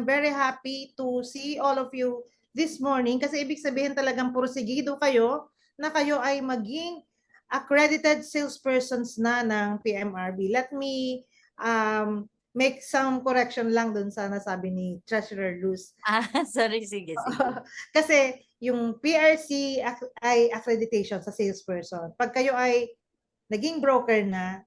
I'm very happy to see all of you this morning kasi ibig sabihin talagang porsigido kayo na kayo ay maging accredited salespersons na ng PMRB. Let me make some correction lang dun sa nasabi ni Treasurer Luz. Sorry, sige. Kasi yung PRC ay accreditation sa salesperson. Pag kayo ay naging broker na,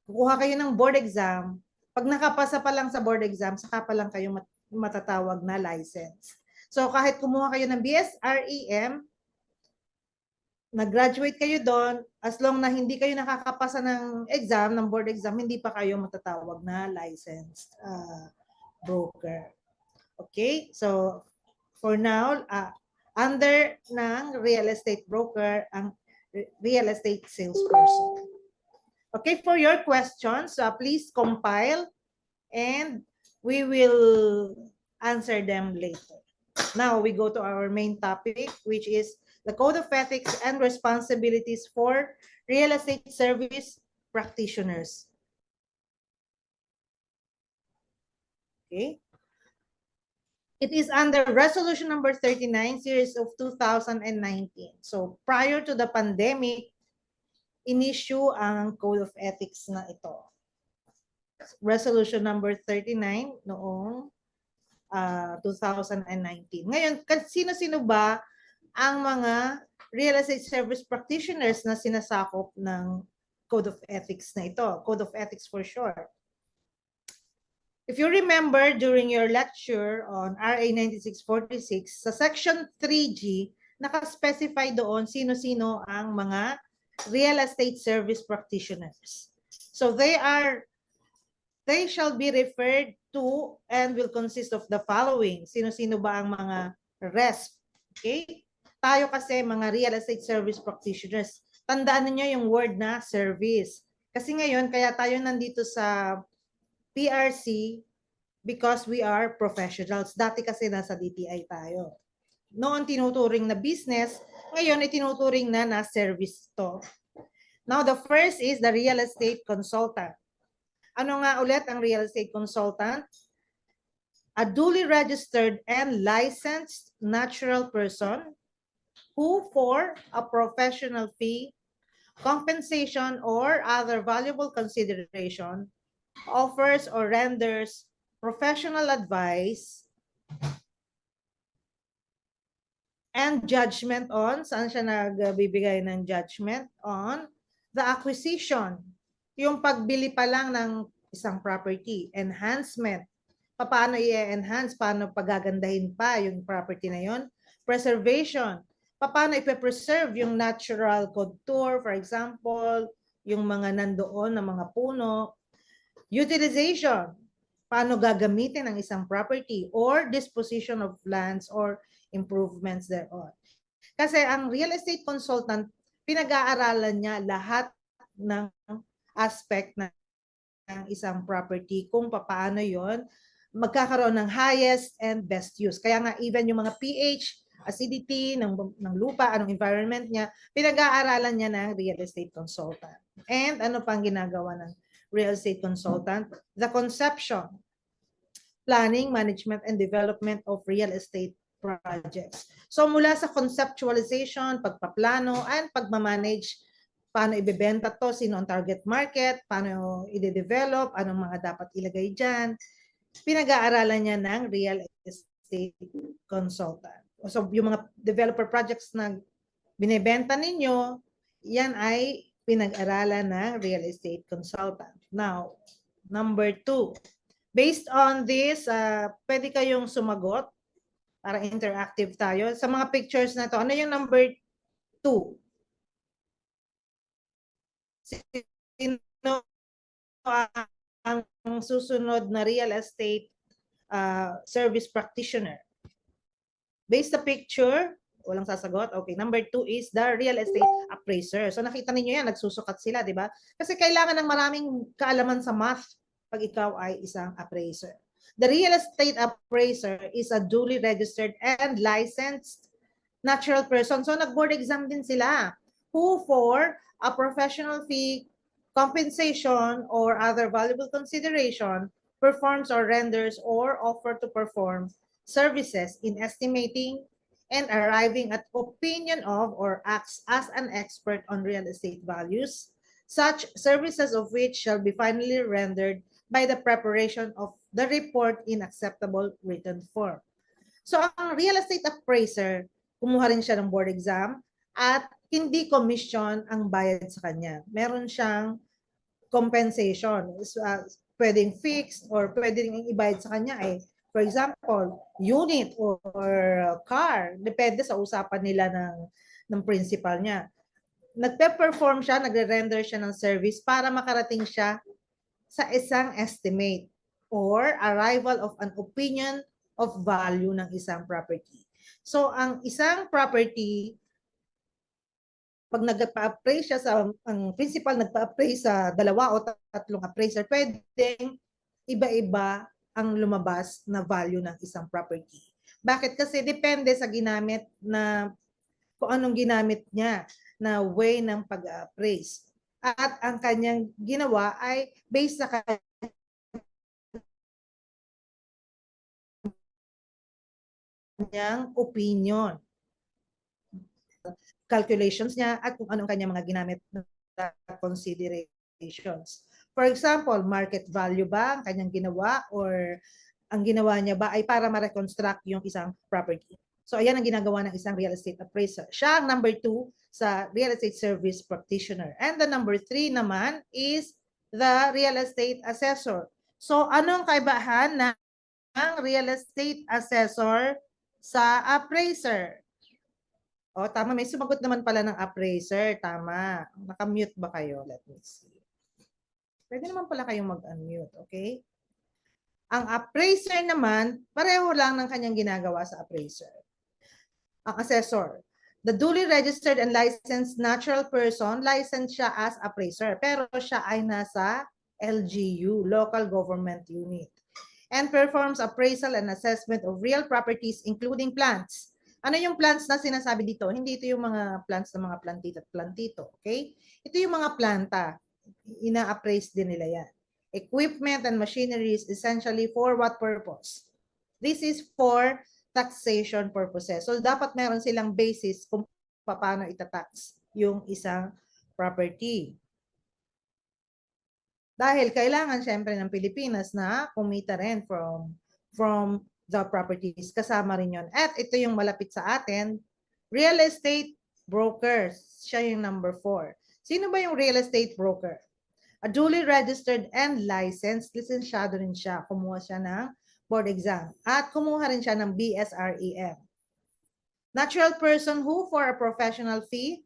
kukuha kayo ng board exam, pag nakapasa pa lang sa board exam, saka pa lang kayo matatawag na license. So kahit kumuha kayo ng BSREM, nag-graduate kayo doon, as long na hindi kayo nakakapasa ng exam, ng board exam, hindi pa kayo matatawag na licensed broker. Okay? So for now, under ng real estate broker, ang real estate salesperson. Okay, for your questions, please compile and we will answer them later. Now we go to our main topic, which is the Code of Ethics and Responsibilities for Real Estate Service Practitioners. Okay. It is under Resolution number 39, series of 2019. So prior to the pandemic, in-issue ang Code of Ethics na ito. Resolution number 39 noong 2019. Ngayon, sino-sino ba ang mga real estate service practitioners na sinasakop ng Code of Ethics na ito? Code of Ethics for short. If you remember during your lecture on RA 9646, sa Section 3G, nakaspecify doon sino-sino ang mga real estate service practitioners. So they shall be referred to and will consist of the following. Sino-sino ba ang mga RESP? Okay? Tayo kasi mga real estate service practitioners. Tandaan niyo yung word na service. Kasi ngayon, kaya tayo nandito sa PRC because we are professionals. Dati kasi nasa DTI tayo. Noon tinuturing na business, ngayon itinuturing na service to. Now the first is the real estate consultant. Ano nga ulit ang real estate consultant? A duly registered and licensed natural person who for a professional fee, compensation, or other valuable consideration offers or renders professional advice and judgment on, saan siya nagbibigay ng judgment on the acquisition, yung pagbili pa lang ng isang property, enhancement, paano i-enhance, paano pagagandahin pa yung property na yon, preservation, paano ipe-preserve yung natural contour, for example, yung mga nandoon na mga puno, utilization, paano gagamitin ang isang property, or disposition of lands or improvements thereon. Kasi ang real estate consultant, pinag-aaralan niya lahat ng aspect ng isang property, kung paano yon magkakaroon ng highest and best use. Kaya nga even yung mga pH, acidity ng lupa, anong environment niya, pinag-aaralan niya ng real estate consultant. And ano pang ginagawa ng real estate consultant? The conception, planning, management, and development of real estate projects. So mula sa conceptualization, pagpaplano, and pagmamanage, paano ibebenta to, sino ang target market, paano i-develop, anong mga dapat ilagay dyan, pinag-aaralan niya ng real estate consultant. So yung mga developer projects na binibenta ninyo, yan ay pinag-aralan ng real estate consultant. Now, number 2. Based on this, pwede kayong sumagot para interactive tayo. Sa mga pictures na to, ano yung number 2? Sino ang susunod na real estate service practitioner? Based the picture, walang sasagot. Okay, number 2 is the real estate appraiser. So nakita niyo yan, nagsusukat sila, di ba? Kasi kailangan ng maraming kaalaman sa math pag ikaw ay isang appraiser. The real estate appraiser is a duly registered and licensed natural person. So nag-board exam din sila, who for a professional fee, compensation, or other valuable consideration performs or renders or offer to perform services in estimating and arriving at opinion of or acts as an expert on real estate values, such services of which shall be finally rendered by the preparation of the report in acceptable written form. So ang real estate appraiser, kumuha rin siya ng board exam at hindi commission ang bayad sa kanya. Meron siyang compensation. Pwedeng fixed or pwedeng ibayad sa kanya for example, unit or car. Depende sa usapan nila ng principal niya. Nagpe-perform siya, nagre-render siya ng service para makarating siya sa isang estimate or arrival of an opinion of value ng isang property. So, ang isang property, pag nagpa-appraise siya ang principal nagpa-appraise sa 2 o 3 appraiser, pwedeng iba-iba ang lumabas na value ng isang property. Bakit? Kasi depende sa ginamit na, kung anong ginamit niya na way ng pag-appraise. At ang kanyang ginawa ay based sa kanyang opinion, calculations niya, at kung anong kanyang mga ginamit na considerations. For example, market value ba ang kanyang ginawa or ang ginawa niya ba ay para ma-reconstruct yung isang property. So ayan ang ginagawa ng isang real estate appraiser. Siya ang number 2 sa real estate service practitioner. And the number 3 naman is the real estate assessor. So anong kaibahan ng real estate assessor sa appraiser? O, tama. May sumagot naman pala ng appraiser. Tama. Naka-mute ba kayo? Let me see. Pwede naman pala kayong mag-unmute. Okay? Ang appraiser naman, pareho lang ng kanyang ginagawa sa appraiser. Ang assessor, the duly registered and licensed natural person, licensed siya as appraiser. Pero siya ay nasa LGU, Local Government Unit, and performs appraisal and assessment of real properties including plants. Ano yung plants na sinasabi dito? Hindi ito yung mga plants ng mga plantito at plantito. Okay? Ito yung mga planta. Ina-appraise din nila yan. Equipment and machineries essentially for what purpose? This is for taxation purposes. So, dapat meron silang basis kung paano itatax yung isang property. Dahil kailangan syempre ng Pilipinas na kumita rin from the properties. Kasama rin yun. At ito yung malapit sa atin, real estate brokers. Siya yung number 4. Sino ba yung real estate broker? A duly registered and licensed, lisensyado rin siya. Kumuha siya ng board exam. At kumuha rin siya ng BSREM. Natural person who for a professional fee,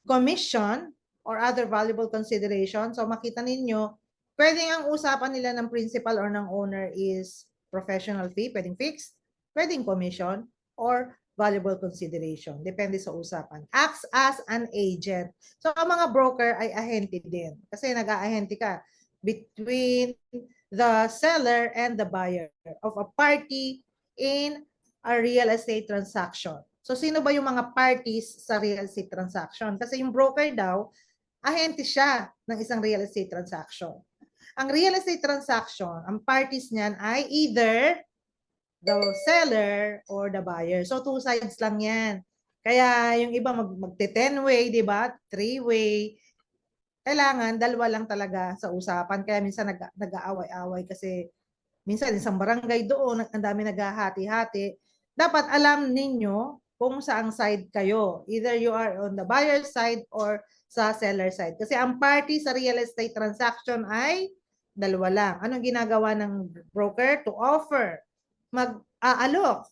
commission, or other valuable consideration. So makita ninyo, pwedeng ang usapan nila ng principal or ng owner is professional fee, pwedeng fixed, pwedeng commission, or valuable consideration. Depende sa usapan. Acts as an agent. So ang mga broker ay ahente din. Kasi nag-aahente ka between the seller and the buyer of a party in a real estate transaction. So sino ba yung mga parties sa real estate transaction? Kasi yung broker daw, ahente siya ng isang real estate transaction. Ang real estate transaction, ang parties niyan ay either the seller or the buyer. So, 2 sides lang yan. Kaya yung iba magte-10-way, di ba? 3-way. Kailangan, 2 lang talaga sa usapan. Kaya minsan nag-aaway-away kasi minsan isang barangay doon, ang dami naghahati-hati. Dapat alam ninyo kung saang side kayo. Either you are on the buyer side or sa seller side. Kasi ang party sa real estate transaction ay 2 lang. Anong ginagawa ng broker? To offer. Mag-aalok.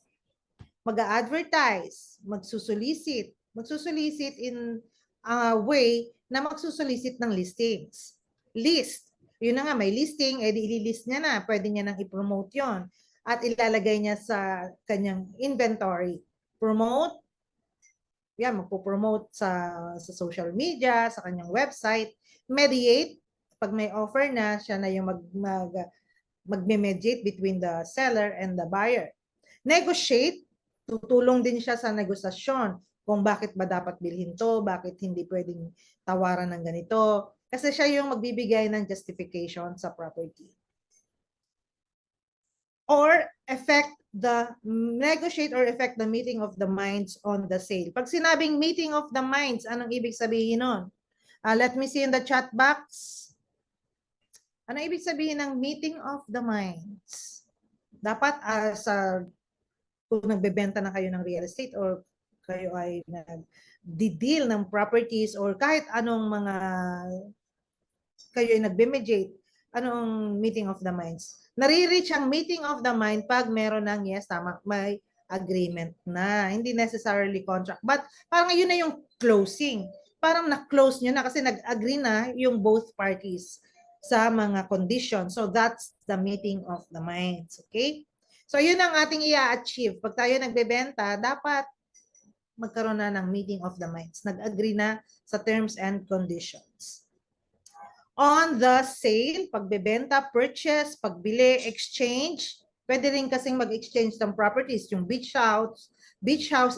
Mag-a-advertise. Magsusolicit. Magsusolicit in a way na magsusolicit ng listings. List. Yun na nga, may listing, i-list niya na. Pwede niya nang i-promote yon at ilalagay niya sa kanyang inventory. Promote, yan, magpo-promote sa social media, sa kanyang website. Mediate, pag may offer na, siya na yung magme-mediate between the seller and the buyer. Negotiate, tutulong din siya sa negosasyon kung bakit ba dapat bilhin to, bakit hindi pwedeng tawaran ng ganito. Kasi siya yung magbibigay ng justification sa property. or negotiate or affect the meeting of the minds on the sale. Pag sinabing meeting of the minds, anong ibig sabihin nun? Let me see in the chat box. Ano ibig sabihin ng meeting of the minds? Dapat kung nagbebenta na kayo ng real estate or kayo ay nag-deal ng properties or kahit anong mga kayo ay nagbe-mediate, anong meeting of the minds? Nare-reach ang meeting of the mind pag meron ng, yes, tama, may agreement na. Hindi necessarily contract. But parang yun na yung closing. Parang na-close nyo na kasi nag-agree na yung both parties sa mga conditions. So that's the meeting of the minds. Okay? So yun ang ating i-achieve. Pag tayo nagbebenta, dapat magkaroon na ng meeting of the minds. Nag-agree na sa terms and conditions. On the sale, pagbebenta, purchase, pagbili, exchange, pwede rin kasing mag-exchange ng properties, yung beach house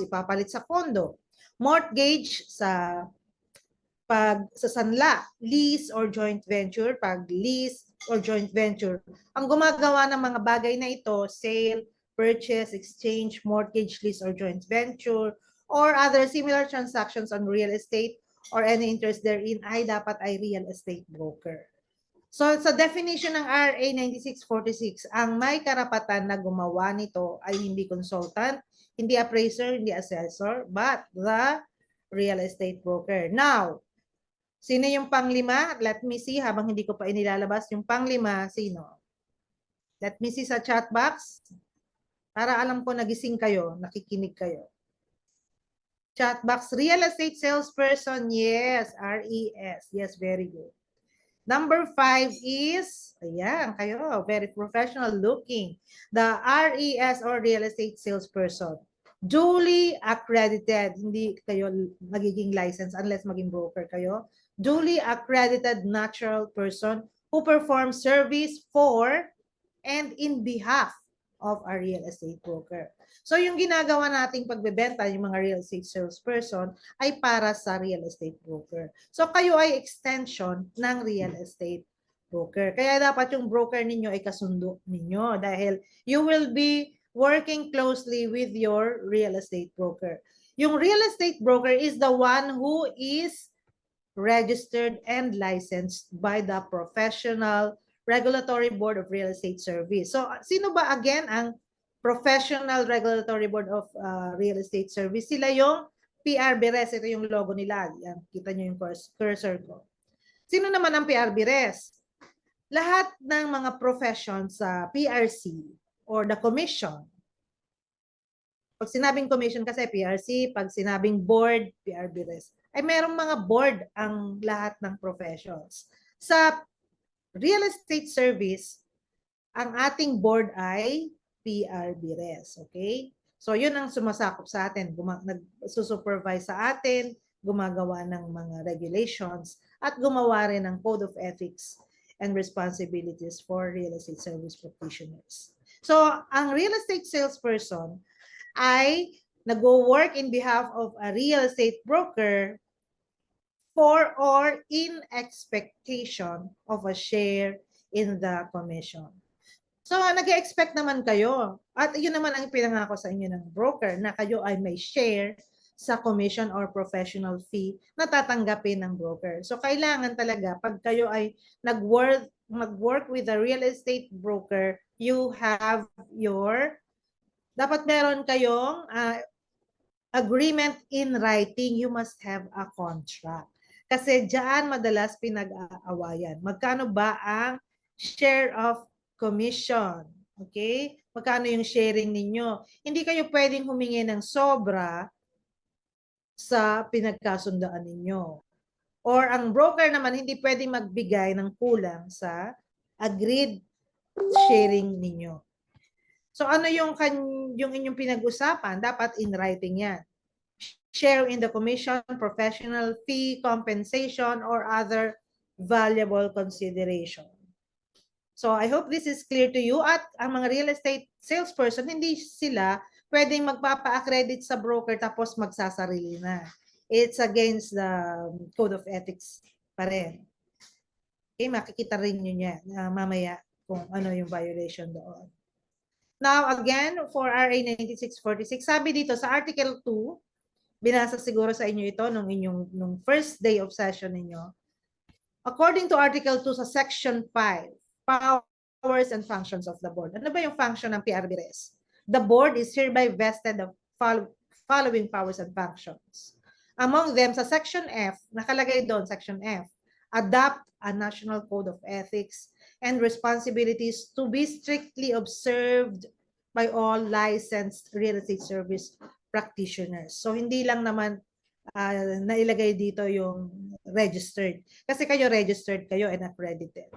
ipapalit sa condo, mortgage sa sanla, lease or joint venture, pag lease or joint venture. Ang gumagawa ng mga bagay na ito, sale, purchase, exchange, mortgage, lease or joint venture, or other similar transactions on real estate or any interest therein ay dapat ay real estate broker. So sa definition ng RA 9646, ang may karapatan na gumawa nito ay hindi consultant, hindi appraiser, hindi assessor, but the real estate broker. Now, sino yung panglima? Let me see habang hindi ko pa inilalabas yung panglima, sino? Let me see sa chat box para alam ko nagising kayo, nakikinig kayo. Chat box, real estate salesperson, yes, RES, yes, very good. Number 5 is, ayan, kayo, very professional looking. The RES or real estate salesperson. Duly accredited, hindi kayo magiging license unless maging broker kayo. Duly accredited natural person who performs service for and in behalf of a real estate broker. So yung ginagawa nating pagbebenta, yung mga real estate salesperson, ay para sa real estate broker. So kayo ay extension ng real estate broker. Kaya dapat yung broker ninyo ay kasundo ninyo dahil you will be working closely with your real estate broker. Yung real estate broker is the one who is registered and licensed by the Professional Regulatory Board of Real Estate Service. So, sino ba again ang Professional Regulatory Board of Real Estate Service? Sila yung PRBRES. Ito yung logo nila. Yan, kita nyo yung cursor ko. Sino naman ang PRBRES? Lahat ng mga professions sa PRC or the commission. Pag sinabing commission kasi PRC, pag sinabing board, PRBRES, ay merong mga board ang lahat ng professions. Sa real estate service, ang ating board ay PRBRES. Okay? So, yun ang sumasakop sa atin. Nagsusupervise sa atin, gumagawa ng mga regulations, at gumawa rin ng Code of Ethics and Responsibilities for Real Estate Service Practitioners. So, ang real estate salesperson ay nag-work in behalf of a real estate broker for or in expectation of a share in the commission. So, nag-expect naman kayo. At yun naman ang pinangako sa inyo ng broker na kayo ay may share sa commission or professional fee na tatanggapin ng broker. So, kailangan talaga pag kayo ay mag-work with a real estate broker, you have dapat meron kayong agreement in writing. You must have a contract. Kasi diyan madalas pinag-aawayan. Magkano ba ang share of commission? Okay? Magkano yung sharing ninyo? Hindi kayo pwedeng humingi ng sobra sa pinagkasundaan ninyo. Or ang broker naman hindi pwedeng magbigay ng kulang sa agreed sharing ninyo. So ano yung inyong pinag-usapan? Dapat in writing yan. Share in the commission, professional fee, compensation, or other valuable consideration. So I hope this is clear to you. At ang mga real estate salesperson, hindi sila pwedeng magpapa-accredit sa broker tapos magsasarili na. It's against the Code of Ethics pa rin. Okay, makikita rin nyo yan mamaya kung ano yung violation doon. Now, again, for RA 9646, sabi dito sa Article 2, binasa siguro sa inyo ito nung first day of session ninyo. According to Article 2 sa Section 5, powers and functions of the board. Ano ba yung function ng PRBRES? The board is hereby vested of following powers and functions. Among them, sa Section F, nakalagay doon, Section F, adopt a national code of ethics and responsibilities to be strictly observed by all licensed real estate service practitioners. So, hindi lang naman nailagay dito yung registered. Kasi kayo registered kayo and accredited.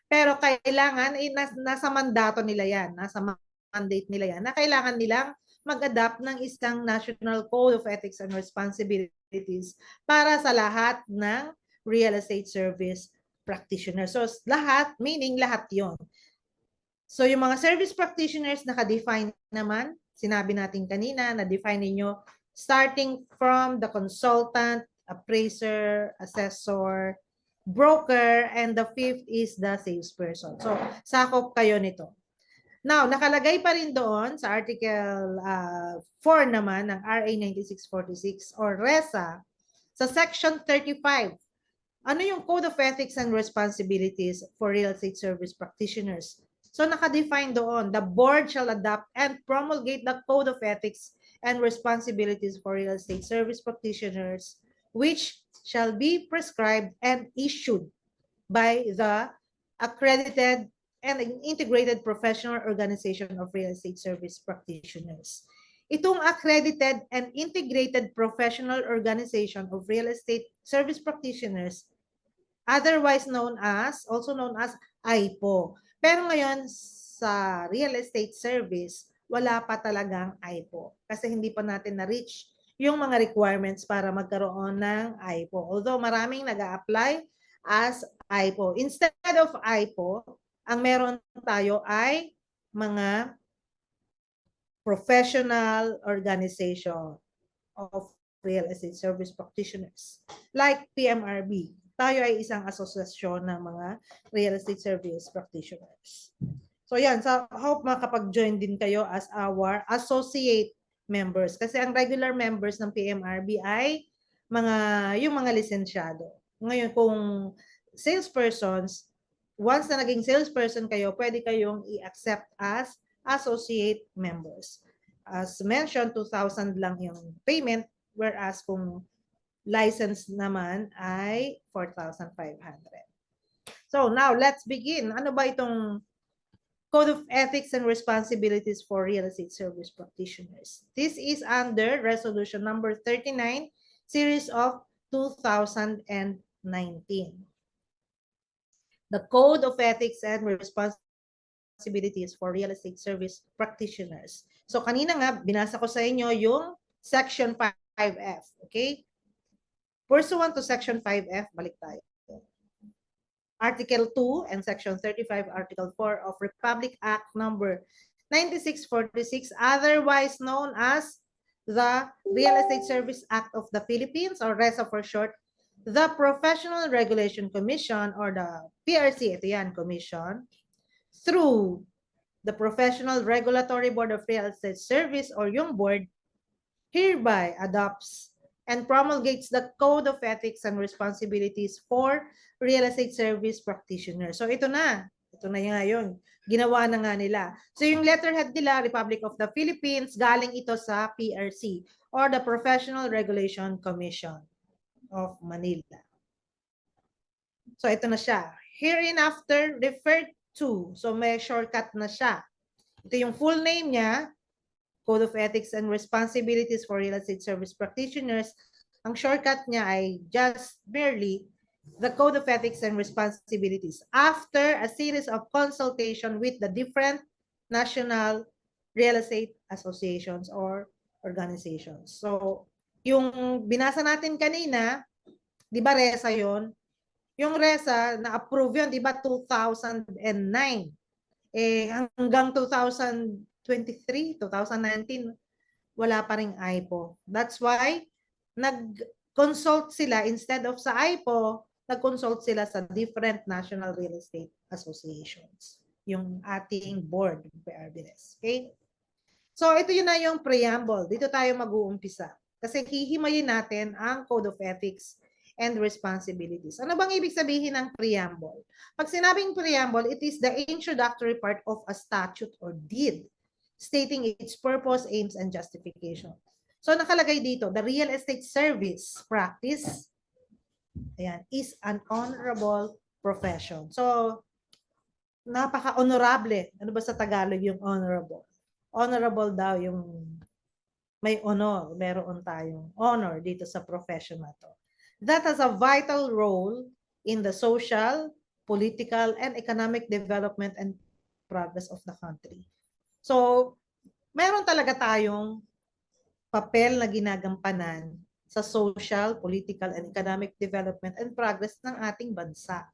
Pero kailangan, nasa mandato nila yan, nasa mandate nila yan, na kailangan nilang mag-adapt ng isang National Code of Ethics and Responsibilities para sa lahat ng real estate service practitioners. So lahat, meaning lahat yon. So yung mga service practitioners naka-define naman, sinabi natin kanina, na-define ninyo starting from the consultant, appraiser, assessor, broker, and the fifth is the salesperson. So sakop kayo nito. Now, nakalagay pa rin doon sa Article 4 naman ng RA 9646 or RESA, sa Section 35, ano yung Code of Ethics and Responsibilities for Real Estate Service Practitioners? So naka-define doon, the board shall adopt and promulgate the Code of Ethics and Responsibilities for Real Estate Service Practitioners, which shall be prescribed and issued by the accredited and integrated professional organization of real estate service practitioners. Itong accredited and integrated professional organization of real estate service practitioners, otherwise also known as AIPO. Pero ngayon sa real estate service, wala pa talagang AIPO kasi hindi pa natin na-reach yung mga requirements para magkaroon ng AIPO. Although maraming nag-a-apply as AIPO. Instead of AIPO, ang meron tayo ay mga professional organization of real estate service practitioners like PMRB. Tayo ay isang asosasyon ng mga real estate service practitioners. So yan, so hope makapag-join din kayo as our associate members. Kasi ang regular members ng PMRB ay yung mga lisensyado. Ngayon, kung salespersons, once na naging salesperson kayo, pwede kayong i-accept as associate members. As mentioned, 2,000 lang yung payment, whereas kung license naman ay 4,500. So now, let's begin. Ano ba itong Code of Ethics and Responsibilities for Real Estate Service Practitioners? This is under Resolution number 39, series of 2019. The Code of Ethics and Responsibilities for Real Estate Service Practitioners. So kanina nga, binasa ko sa inyo yung Section 5F. Okay? Pursuant to Section 5F, balik tayo. Article 2 and Section 35, Article 4 of Republic Act number 9646, otherwise known as the Real Estate Service Act of the Philippines, or RESA for short, the Professional Regulation Commission or the PRC, ito yan, Commission, through the Professional Regulatory Board of Real Estate Service or yung board, hereby adopts and promulgates the Code of Ethics and Responsibilities for Real Estate Service Practitioners. So ito na yun. Ginawa na nga nila. So yung letterhead nila, Republic of the Philippines, galing ito sa PRC or the Professional Regulation Commission of Manila. So ito na siya. Hereinafter referred to. So may shortcut na siya. Ito yung full name niya, Code of Ethics and Responsibilities for Real Estate Service Practitioners. Ang shortcut niya ay just merely the Code of Ethics and Responsibilities after a series of consultation with the different national real estate associations or organizations. So yung binasa natin kanina, di ba RESA yun? Yung RESA, na-approve yun, di ba 2009? Eh, hanggang 2023, 2019, wala pa ring AIPO. That's why, nag-consult sila, instead of sa AIPO, nag-consult sila sa different national real estate associations. yung ating board, PRBS. Okay? So, ito yun na yung preamble. Dito tayo mag-uumpisa. Kasi hihimayin natin ang Code of Ethics and Responsibilities. Ano bang ibig sabihin ng preamble? Pag sinabing preamble, it is the introductory part of a statute or deed stating its purpose, aims, and justification. So, nakalagay dito, the real estate service practice, ayan, is an honorable profession. So, napaka-honorable. Ano ba sa Tagalog yung honorable? Honorable daw yung may honor. Meron tayong honor dito sa profession na to. That has a vital role in the social, political, and economic development and progress of the country. So, meron talaga tayong papel na ginagampanan sa social, political, and economic development and progress ng ating bansa.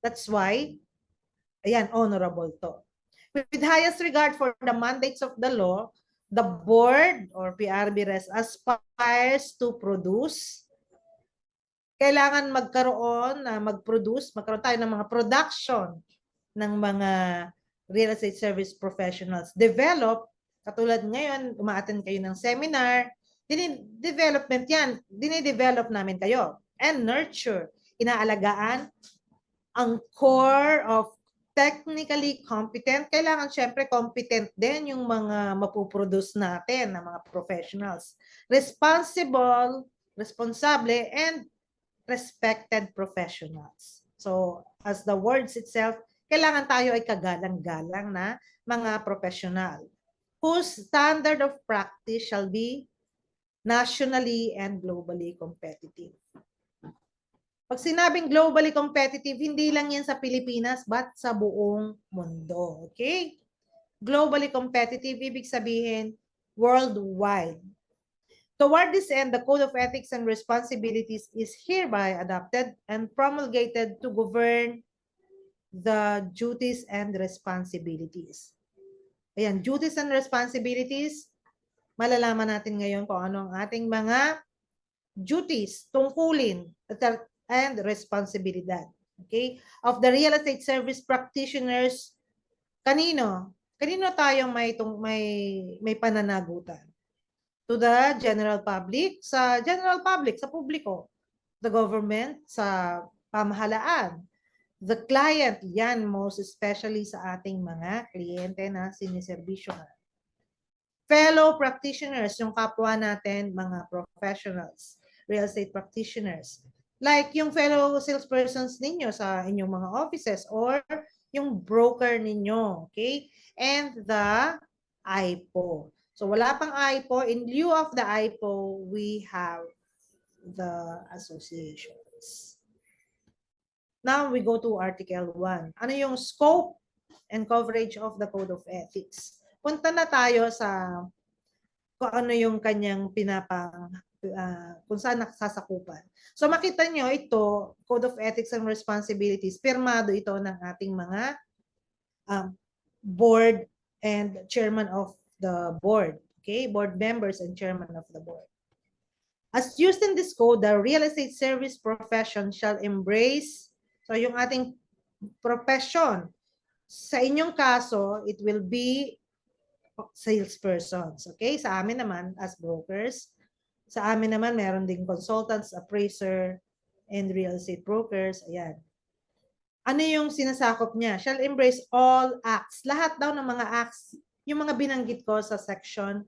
That's why, ayan, honorable to. With highest regard for the mandates of the law, the board or PRBRES aspires to produce, kailangan magkaroon tayo ng mga production ng mga real estate service professionals. Develop, katulad ngayon, umaattend kayo ng seminar, dinidevelop namin kayo. And nurture, inaalagaan ang core of technically competent. Kailangan syempre competent din yung mga mapuproduce natin na mga professionals. Responsable, responsable, and respected professionals. So, as the words itself, kailangan tayo ay kagalang-galang na mga professional whose standard of practice shall be nationally and globally competitive. Pag sinabing globally competitive, hindi lang yan sa Pilipinas, but sa buong mundo. Okay? Globally competitive, ibig sabihin, worldwide. Toward this end, the Code of Ethics and Responsibilities is hereby adopted and promulgated to govern the duties and responsibilities. Ayan, duties and responsibilities, malalaman natin ngayon kung ano ang ating mga duties, tungkulin, and responsibilidad. Okay? Of the real estate service practitioners, kanino? Kanino tayo may pananagutan? To the general public, sa publiko, the government, sa pamahalaan, the client, yan most especially sa ating mga kliyente na siniserbisyo. Fellow practitioners, yung kapwa natin, mga professionals, real estate practitioners. Like yung fellow salespersons ninyo sa inyong mga offices or yung broker ninyo, okay? And the IPO. So wala pang IPO. In lieu of the IPO, we have the associations. Now we go to Article 1. Ano yung scope and coverage of the Code of Ethics? Punta na tayo sa kung ano yung kanyang kung saan nakasasakupan. So makita nyo ito, Code of Ethics and Responsibilities, pirmado ito ng ating mga board and chairman of the board. Okay, board members and chairman of the board. As used in this code, the real estate service profession shall embrace, so yung ating profession, sa inyong kaso, it will be salespersons. Okay, sa amin naman as brokers, sa amin naman, meron ding consultants, appraiser, and real estate brokers. Ayan. Ano yung sinasakop niya? Shall embrace all acts. Lahat daw ng mga acts, yung mga binanggit ko sa section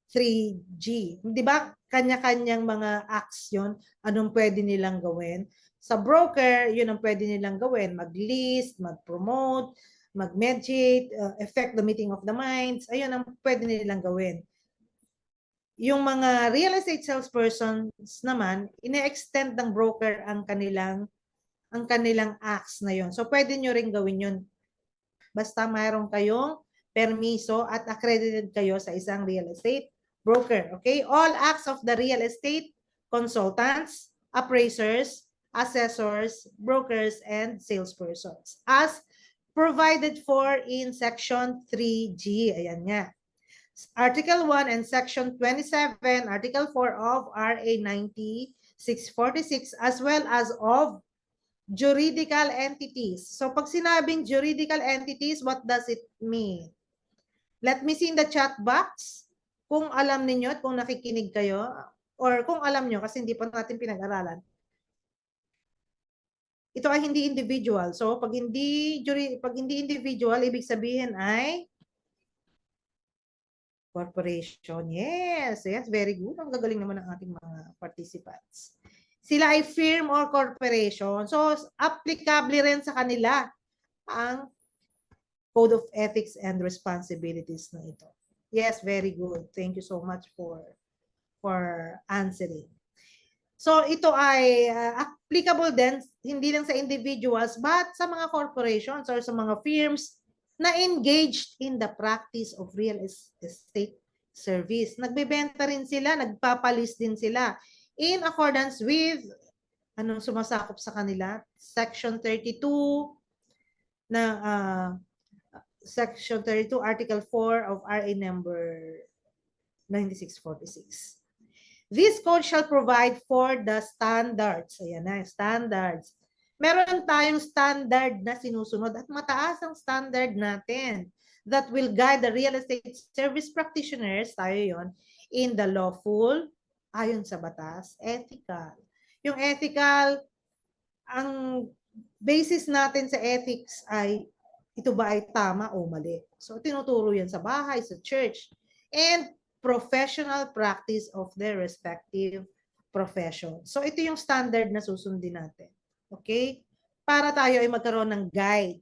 3G. Di ba? Kanya-kanyang mga acts yun. Anong pwede nilang gawin? Sa broker, yun ang pwede nilang gawin. Mag-list, mag-promote, mag-mediate, effect the meeting of the minds. Ayun ang pwede nilang gawin. Yung mga real estate salespersons naman, ine-extend ng broker ang kanilang acts na yun. So, pwede nyo rin gawin yun. Basta mayroon kayong permiso at accredited kayo sa isang real estate broker. Okay? All acts of the real estate consultants, appraisers, assessors, brokers, and salespersons as provided for in Section 3G. Ayan nga. Article 1 and Section 27, Article 4 of RA 9646, as well as of juridical entities. So pag sinabing juridical entities, what does it mean? Let me see in the chat box kung alam ninyo at kung nakikinig kayo or kung alam nyo kasi hindi pa natin pinag-aralan. Ito ay hindi individual. So pag hindi individual, ibig sabihin ay corporation. Yes, very good. Ang gagaling naman ng ating mga participants. Sila ay firm or corporation. So applicable rin sa kanila ang Code of Ethics and Responsibilities na ito. Yes, very good. Thank you so much for answering. So ito ay applicable din hindi lang sa individuals but sa mga corporations or sa mga firms na engaged in the practice of real estate service. Nagbebenta rin sila, nagpapalis din sila in accordance with anong sumasakop sa kanila, Section 32 na Section 32, Article 4 of RA number 9646. This code shall provide for the standards. Ayan na, standards. Meron tayong standard na sinusunod at mataas ang standard natin that will guide the real estate service practitioners, tayo yon, in the lawful, ayon sa batas, ethical. Yung ethical, ang basis natin sa ethics ay ito ba ay tama o mali. So tinuturo yan sa bahay, sa church. And professional practice of their respective profession. So ito yung standard na susundin natin. Okay? Para tayo ay magkaroon ng guide.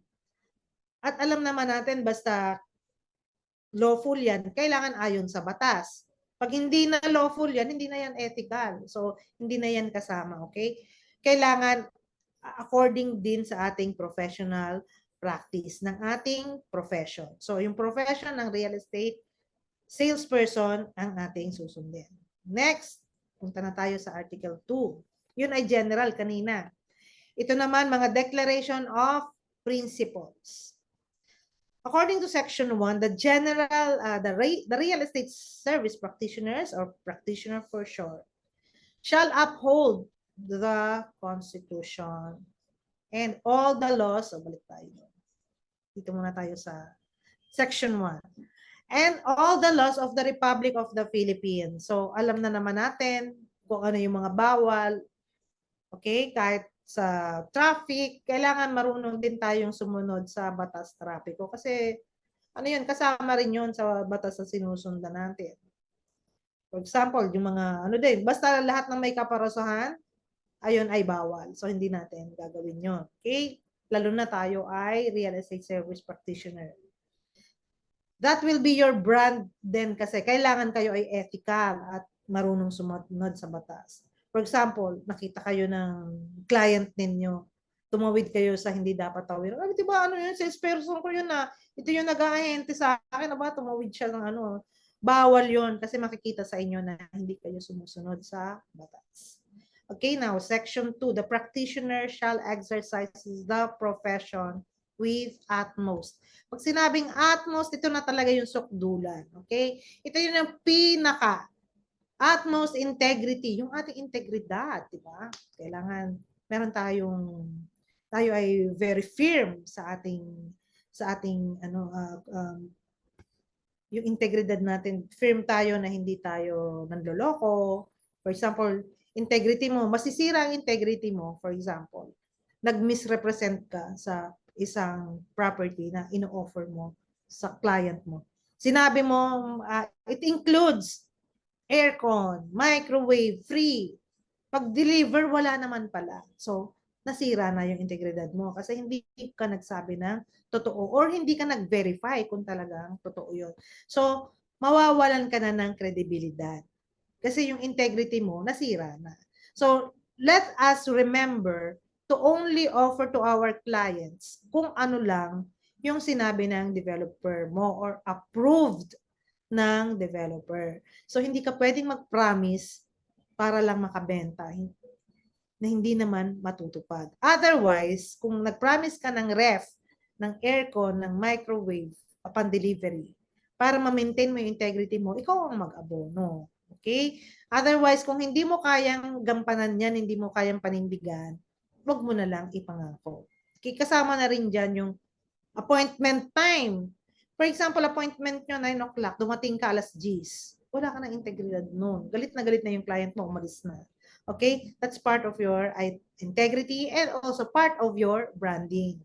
At alam naman natin basta lawful yan, kailangan ayon sa batas. Pag hindi na lawful yan, hindi na yan ethical. So hindi na yan kasama. Okay? Kailangan according din sa ating professional practice ng ating profession. So yung profession ng real estate salesperson ang ating susundin. Next, punta na tayo sa Article 2. Yun ay general kanina. Ito naman mga declaration of principles. According to Section 1, the real estate service practitioners or practitioner for short shall uphold the Constitution and all the laws. So balik tayo. Dito muna tayo sa Section 1. And all the laws of the Republic of the Philippines. So, alam na naman natin kung ano yung mga bawal. Okay? Kahit sa traffic, kailangan marunong din tayong sumunod sa batas trapiko. Kasi, ano yun, kasama rin yun sa batas na sinusundan natin. For example, yung mga, ano din, basta lahat ng may kaparusahan, ayun ay bawal. So, hindi natin gagawin yun. Okay? Lalo na tayo ay real estate service practitioner. That will be your brand din kasi kailangan kayo ay ethical at marunong sumunod sa batas. For example, nakita kayo ng client ninyo, tumawid kayo sa hindi dapat tawid. Ay, di ba ano yun, salesperson ko yun na, ito yung nag-aahente sa akin, ba tumawid siya ng ano, bawal yun kasi makikita sa inyo na hindi kayo sumusunod sa batas. Okay, now, Section 2, the practitioner shall exercise the profession with utmost. Pag sinabing utmost, ito na talaga yung sukdulan. Okay? Ito yun ang pinaka utmost integrity, yung ating integridad, di ba? Kailangan meron tayo ay very firm sa ating yung integridad natin, firm tayo na hindi tayo nanloloko. For example, integrity mo, masisira ang integrity mo, for example, nag-misrepresent ka sa isang property na ino-offer mo sa client mo. Sinabi mo, it includes aircon, microwave, free. Pag-deliver, wala naman pala. So, nasira na yung integridad mo kasi hindi ka nagsabi ng totoo or hindi ka nag-verify kung talagang totoo yun. So, mawawalan ka na ng kredibilidad kasi yung integrity mo nasira na. So, let us remember to only offer to our clients kung ano lang yung sinabi ng developer mo or approved ng developer. So, hindi ka pwedeng mag-promise para lang makabenta na hindi naman matutupad. Otherwise, kung nag-promise ka ng ref, ng aircon, ng microwave upon delivery, para ma-maintain mo yung integrity mo, ikaw ang mag-abono. Okay? Otherwise, kung hindi mo kayang gampanan yan, hindi mo kayang panindigan, wag mo na lang ipangako. Okay, kasama na rin dyan yung appointment time. For example, appointment nyo 9 o'clock, dumating ka alas 10. Wala ka ng integridad noon. Galit na yung client mo, umalis na. Okay? That's part of your integrity and also part of your branding.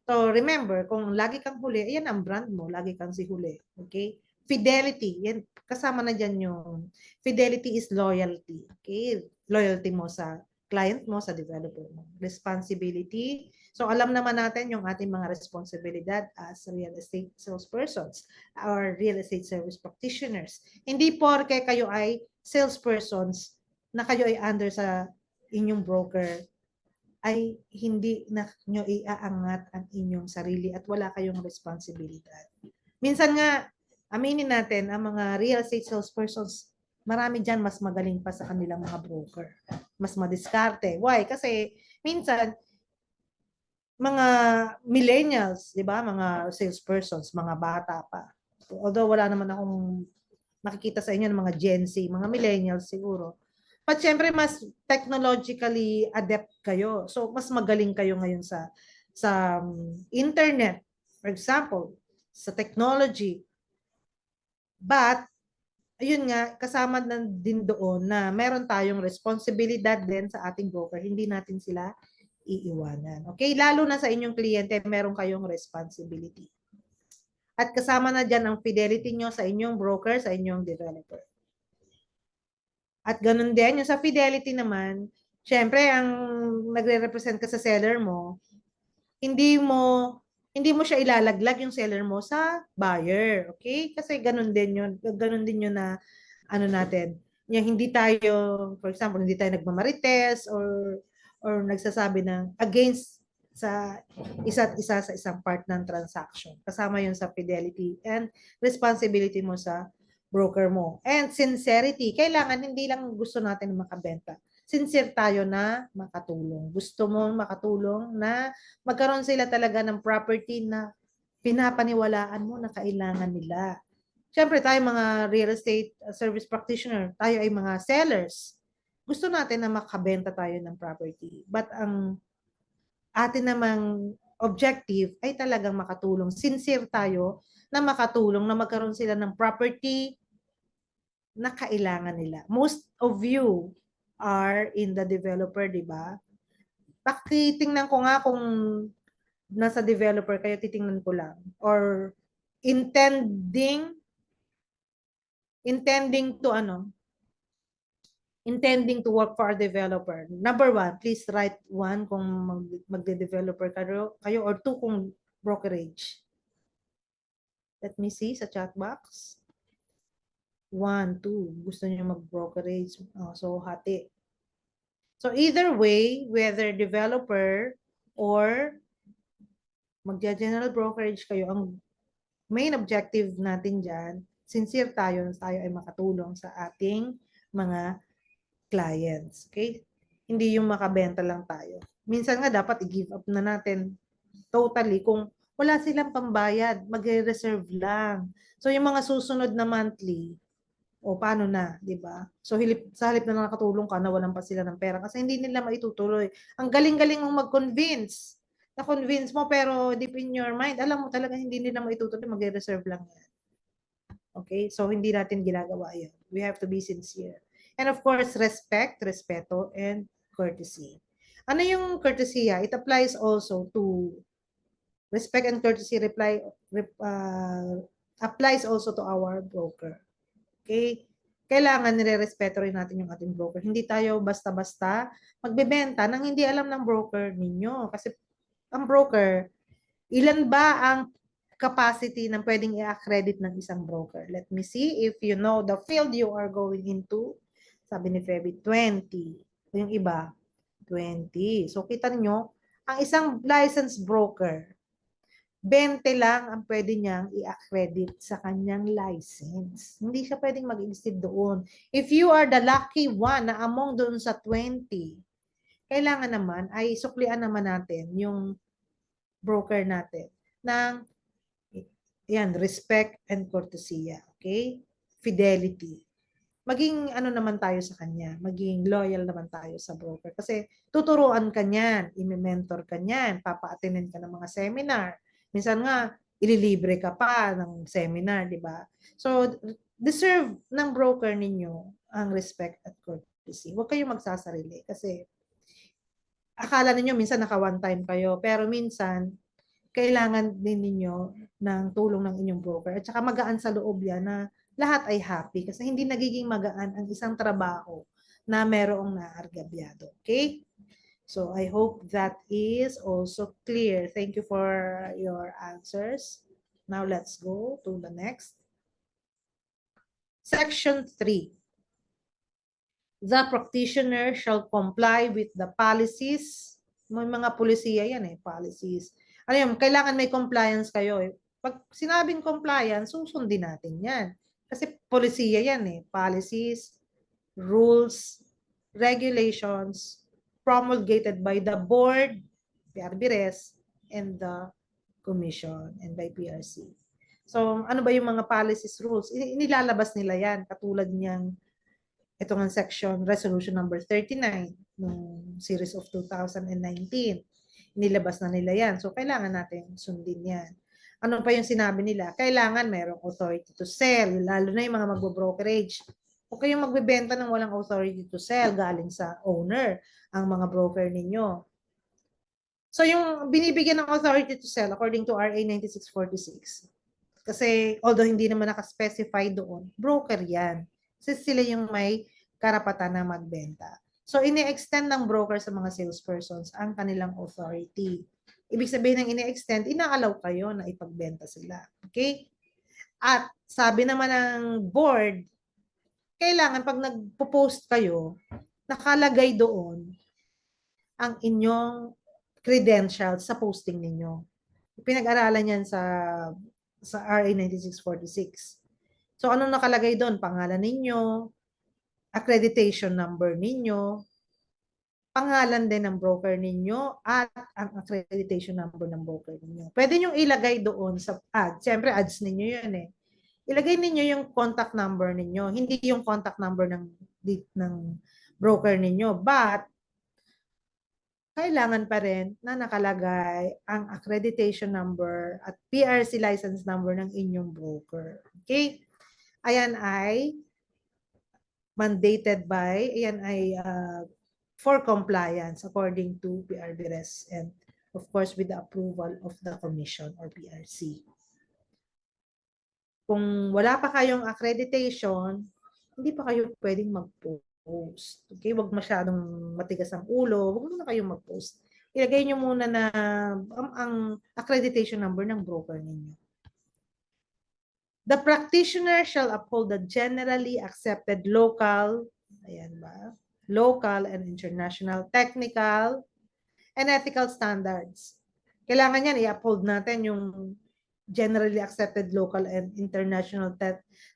So remember, kung lagi kang huli, ayan ang brand mo, lagi kang si huli. Okay? Fidelity, yan, kasama na dyan yung fidelity is loyalty. Okay? Loyalty mo sa client mo, sa developer mo. Responsibility. So alam naman natin yung ating mga responsibilidad as real estate salespersons or real estate service practitioners. Hindi porke kayo ay salespersons na kayo ay under sa inyong broker ay hindi na nyo iaangat ang inyong sarili at wala kayong responsibilidad. Minsan nga, aminin natin, ang mga real estate salespersons, marami dyan mas magaling pa sa kanilang mga broker. Mas madiskarte. Why? Kasi minsan, mga millennials, di ba? Mga salespersons, mga bata pa. Although wala naman akong nakikita sa inyo ng mga Gen Z, mga millennials siguro. But syempre mas technologically adept kayo. So mas magaling kayo ngayon sa internet, for example, sa technology. But ayun nga, kasama na din doon na meron tayong responsibilidad din sa ating broker. Hindi natin sila iiwanan. Okay? Lalo na sa inyong kliyente, meron kayong responsibility. At kasama na dyan ang fidelity nyo sa inyong broker, sa inyong developer. At ganun din, yung sa fidelity naman, syempre, ang nagre-represent ka sa seller mo, hindi mo siya ilalaglag yung seller mo sa buyer. Okay? Kasi ganun din yun na ano natin, yung hindi tayo, for example, hindi tayo nagmamarites or nagsasabi ng against sa isa't isa sa isang part ng transaction. Kasama yun sa fidelity and responsibility mo sa broker mo. And sincerity, kailangan hindi lang gusto natin makabenta. Sincere tayo na makatulong. Gusto mong makatulong na magkaroon sila talaga ng property na pinapaniwalaan mo na kailangan nila. Siyempre tayo mga real estate service practitioner, tayo ay mga sellers. Gusto natin na makabenta tayo ng property. But ang atin namang objective ay talagang makatulong. Sincere tayo na makatulong na magkaroon sila ng property na kailangan nila. Most of you are in the developer, di ba? Pakitingnan ko nga kung nasa developer kayo, titingnan ko lang. Or intending to work for a developer. Number 1, please write 1 kung magde-developer kayo or 2 kung brokerage. Let me see sa chat box. 1, 2. Gusto niyo mag-brokerage. So, hati. So, either way, whether developer or mag-general brokerage kayo, ang main objective natin dyan, sincere tayo ay makatulong sa ating mga clients. Okay? Hindi yung makabenta lang tayo. Minsan nga dapat i-give up na natin totally kung wala silang pambayad, magre-reserve lang. So yung mga susunod na monthly, o paano na, di ba? So sa halip na nakatulong ka, nawalan pa sila ng pera kasi hindi nila maitutuloy. Ang galing-galing mong mag-convince. Na-convince mo pero deep in your mind, alam mo talaga hindi nila maitutuloy, magre-reserve lang yan. Okay? So hindi natin ginagawa yan. We have to be sincere. And of course, respect, respeto, and courtesy. Ano yung courtesy? It applies also to respect and courtesy applies also to our broker. Okay? Kailangan nire-respeto rin natin yung ating broker. Hindi tayo basta-basta magbebenta nang hindi alam ng broker ninyo. Kasi ang broker, ilan ba ang capacity ng pwedeng i-accredit ng isang broker? Let me see if you know the field you are going into. Sabi ni Feby, 20. Yung iba, 20. So, kita niyo, ang isang licensed broker, 20 lang ang pwede niyang i-accredit sa kanyang license. Hindi siya pwedeng mag-exceed doon. If you are the lucky one na among doon sa 20, kailangan naman ay suklian naman natin yung broker natin ng yan, respect and courtesy. Okay? Fidelity. maging ano naman tayo sa kanya, maging loyal naman tayo sa broker. Kasi tuturuan ka niyan, i-mentor ka niyan, papa-attendin ka ng mga seminar. Minsan nga, ililibre ka pa ng seminar, di ba? So, deserve ng broker ninyo ang respect at courtesy. Huwag kayong magsasarili kasi akala ninyo minsan naka one time kayo, pero minsan kailangan din ninyo ng tulong ng inyong broker. At saka magaan sa loob yan na lahat ay happy kasi hindi nagiging magaan ang isang trabaho na merong naargabyado. Okay? So I hope that is also clear. Thank you for your answers. Now let's go to the next. Section 3. The practitioner shall comply with the policies. May mga polisiya yan policies. Ano yun, kailangan may compliance kayo. Pag sinabing compliance, susundin natin yan. Kasi polisiya yan policies, rules, regulations, promulgated by the board, PRBRES, and the commission, and by PRC. So, ano ba yung mga policies, rules? Inilalabas nila yan, katulad niyang ito ng section resolution number 39 ng series of 2019. Nilabas na nila yan. So, kailangan natin sundin yan. Ano pa yung sinabi nila? Kailangan mayroong authority to sell, lalo na yung mga magbo-brokerage. Huwag kayong magbebenta ng walang authority to sell galing sa owner, ang mga broker ninyo. So, yung binibigyan ng authority to sell according to RA 9646, kasi although hindi naman nakaspecify doon, broker yan. Kasi sila yung may karapatan na magbenta. So, ini-extend ng broker sa mga salespersons ang kanilang authority. Ibig sabihin ng ini-extend, ina-allow kayo na ipagbenta sila. Okay? At sabi naman ng board, kailangan pag nagpo-post kayo, nakalagay doon ang inyong credentials sa posting ninyo. Pinag-aralan yan sa RA 9646. So, anong nakalagay doon? Pangalan ninyo, accreditation number ninyo, pangalan din ng broker ninyo, at ang accreditation number ng broker ninyo. Pwede nyo ilagay doon sa ads. Siyempre, ads ninyo yun Ilagay ninyo yung contact number ninyo, hindi yung contact number ng broker ninyo. But, kailangan pa rin na nakalagay ang accreditation number at PRC license number ng inyong broker. Okay? Ayan ay mandated by, ayan ay for compliance according to PRBRES and of course with the approval of the commission or PRC. Kung wala pa kayong accreditation, hindi pa kayo pwedeng mag-post. Okay? Huwag masyadong matigas ang ulo. Huwag muna kayong mag-post. Ilagay nyo muna na ang accreditation number ng broker ninyo. The practitioner shall uphold the generally accepted local, ayan ba? Local and international technical and ethical standards. Kailangan yan i-uphold natin yung generally accepted local and international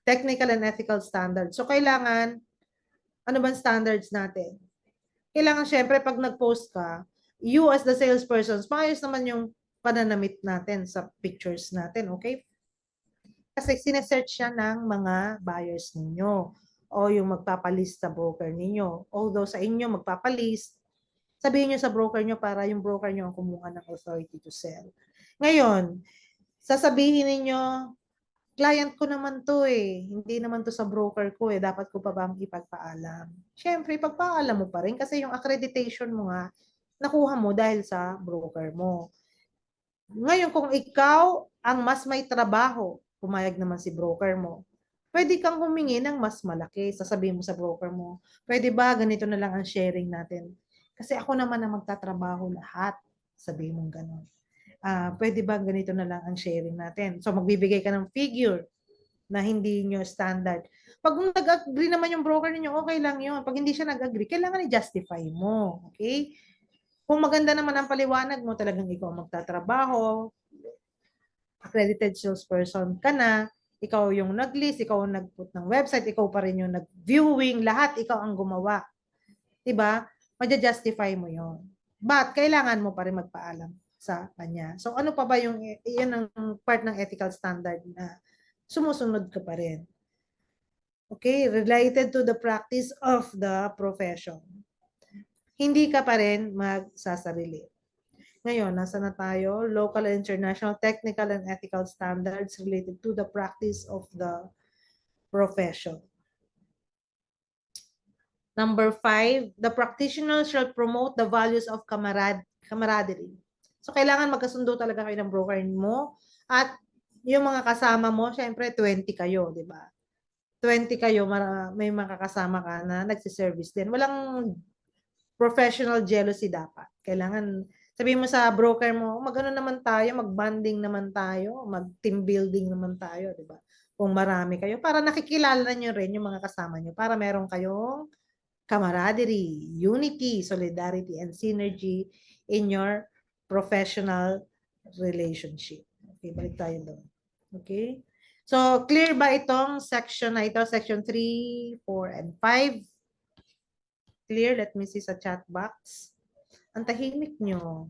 technical and ethical standards. So kailangan, ano bang standards natin? Kailangan syempre pag nag-post ka, you as the salespersons, maayos naman yung pananamit natin sa pictures natin, okay? Kasi sinesearch siya ng mga buyers ninyo o yung magpapalist sa broker ninyo. Although sa inyo magpapalist, sabihin nyo sa broker nyo para yung broker nyo ang kumuha ng authority to sell. Ngayon, sasabihin ninyo, client ko naman to hindi naman to sa broker ko dapat ko pa bang ipagpaalam? Siyempre, ipagpaalam mo pa rin kasi yung accreditation mo nga, nakuha mo dahil sa broker mo. Ngayon, kung ikaw ang mas may trabaho, pumayag naman si broker mo, pwede kang humingi ng mas malaki. Sasabihin mo sa broker mo, pwede ba ganito na lang ang sharing natin? Kasi ako naman ang magtatrabaho lahat. Sabihin mong gano'n. Pwede ba ganito na lang ang sharing natin? So magbibigay ka ng figure na hindi nyo standard. Pag nag-agree naman yung broker niyo, okay lang yun. Pag hindi siya nag-agree, kailangan i-justify mo. Okay? Kung maganda naman ang paliwanag mo, talagang ikaw magtatrabaho, accredited salesperson ka na, ikaw yung nag-list, ikaw ang nag-put ng website, ikaw pa rin yung nag-viewing, lahat ikaw ang gumawa. Diba? Madja-justify mo yon. But, kailangan mo pa rin magpaalam sa kanya. So, ano pa ba yung, yan ang part ng ethical standard na sumusunod ka pa rin. Okay, related to the practice of the profession. Hindi ka pa rin magsasarili. Ngayon, nasa na tayo? Local and international technical and ethical standards related to the practice of the profession. Number 5, the practitioner shall promote the values of camaraderie. So, kailangan magkasundo talaga kayo ng broker mo at yung mga kasama mo, syempre 20 kayo, di ba? 20 kayo, may makakasama ka na nagsiservice din. Walang professional jealousy dapat. Kailangan, sabihin mo sa broker mo, mag-ano naman tayo, mag-bonding naman tayo, mag-team building naman tayo, di ba? Kung marami kayo, para nakikilala nyo rin yung mga kasama nyo, para meron kayong camaraderie, unity, solidarity, and synergy in your professional relationship. Okay, balik tayo doon. Okay? So, clear ba itong section na ito? Section 3, 4, and 5? Clear? Let me see sa chat box. Ang tahimik nyo.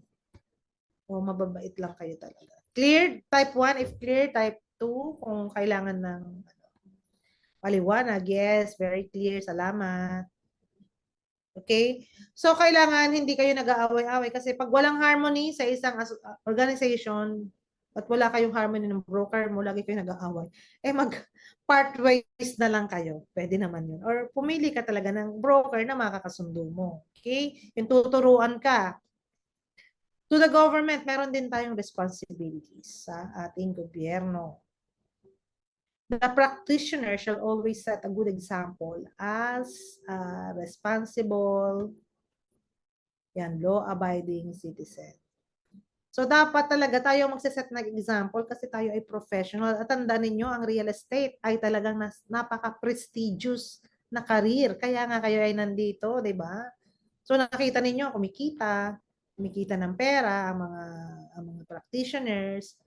O, mababait lang kayo talaga. Clear? Type 1 if clear. Type 2 kung kailangan ng paliwanag. Yes, very clear. Salamat. Okay? So, kailangan hindi kayo nag-aaway-away kasi pag walang harmony sa isang organization at wala kayong harmony ng broker mo, lagi kayo nag-aaway, eh mag-part ways na lang kayo. Pwede naman yun. Or pumili ka talaga ng broker na makakasundo mo. Okay? Yung tuturuan ka. To the government, meron din tayong responsibilities sa ating gobyerno. The practitioner shall always set a good example as a responsible, law-abiding citizen. So, dapat talaga tayo magsiset ng example kasi tayo ay professional. At tandaan ninyo, ang real estate ay talagang napaka-prestigious na career. Kaya nga kayo ay nandito, di ba? So, nakita ninyo, kumikita ng pera ang mga practitioners.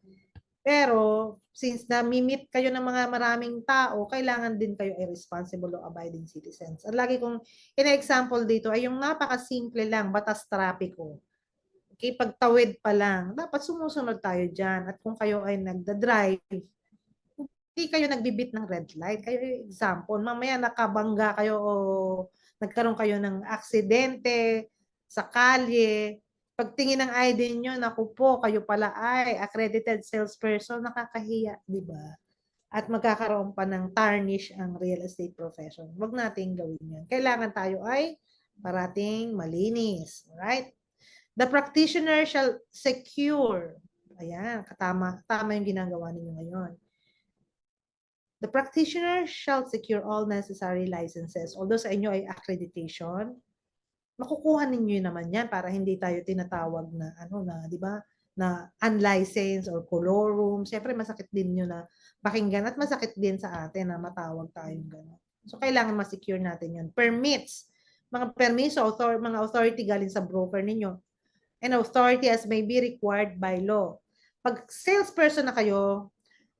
Pero, since na-meet kayo ng mga maraming tao, kailangan din kayo ay responsible o abiding citizens. At lagi kong ina-example dito ay yung napaka-simple lang, batas trapiko. Okay, pagtawid pa lang, dapat sumusunod tayo dyan. At kung kayo ay nagda-drive, hindi kayo nagbibit ng red light. Kayo example, mamaya nakabangga kayo o nagkaroon kayo ng aksidente sa kalye, pagtingin ng ID nyo, naku po, kayo pala ay accredited salesperson, nakakahiya, di ba? At magkakaroon pa ng tarnish ang real estate profession. Huwag nating gawin yan. Kailangan tayo ay parating malinis. Right? The practitioner shall secure. Ayan, tama yung ginagawa ninyo ngayon. The practitioner shall secure all necessary licenses. Although sa inyo ay accreditation, makukuha ninyo naman yan para hindi tayo tinatawag na di ba? Na unlicensed or colorum. Siyempre masakit din yun na pakinggan at masakit din sa atin na matawag tayong gano'n. So kailangan ma-secure natin yun. Permits, mga permiso, mga authority galing sa broker ninyo, and authority as may be required by law. Pag salesperson na kayo,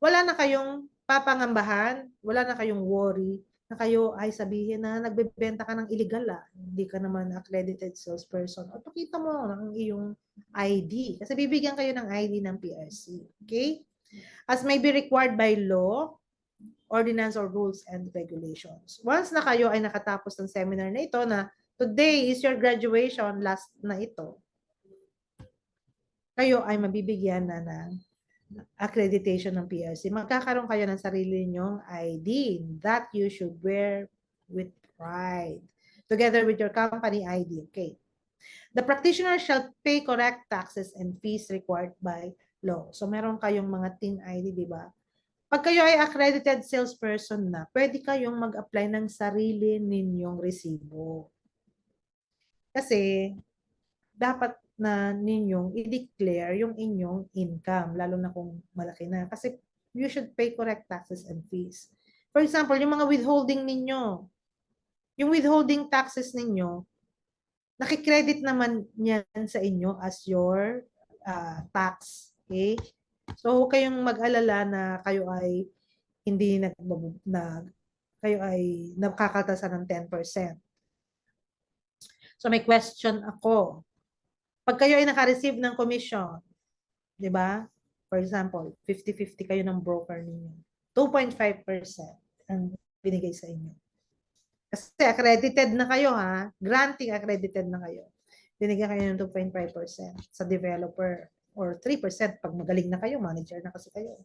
wala na kayong papangambahan, wala na kayong worry na kayo ay sabihin na nagbebenta ka ng illegal hindi ka naman accredited salesperson. O pakita mo ang iyong ID. Kasi bibigyan kayo ng ID ng PRC. Okay? As may be required by law, ordinance or rules and regulations. Once na kayo ay nakatapos ng seminar na ito na today is your graduation, last na ito, kayo ay mabibigyan na ng accreditation ng PRC. Magkakaroon kayo ng sarili ninyong ID that you should wear with pride together with your company ID. Okay. The practitioner shall pay correct taxes and fees required by law. So meron kayong mga TIN ID, di ba? Pag kayo ay accredited salesperson na, pwede kayong mag-apply ng sarili ninyong resibo. Kasi dapat na ninyong i-declare yung inyong income, lalo na kung malaki na. Kasi you should pay correct taxes and fees. For example, yung mga withholding ninyo, yung withholding taxes ninyo, nakikredit naman yan sa inyo as your tax. Okay? So, huwag kayong mag-alala na kayo ay hindi kayo ay nakakatasan ng 10%. So, may question ako. Pag kayo ay naka-receive ng commission, di ba? For example, 50-50 kayo ng broker ninyo. 2.5% ang binigay sa inyo. Kasi accredited na kayo ha, granting accredited na kayo. Binigyan kayo ng 2.5% sa developer or 3% pag magaling na kayo, manager na kasi kayo.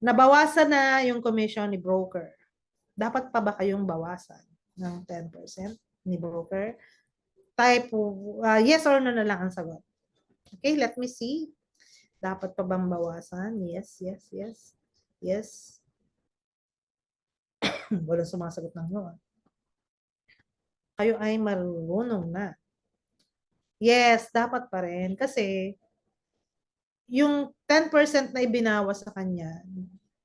Nabawasan na yung commission ni broker. Dapat pa ba kayong bawasan ng 10% ni broker? Type yes or no na lang ang sagot. Okay, let me see. Dapat pa bang bawasan? Yes, yes, yes. Yes. Walang sumasagot ng no. Kayo ay marunong na. Yes, dapat pa rin. Kasi yung 10% na ibinawas sa kanya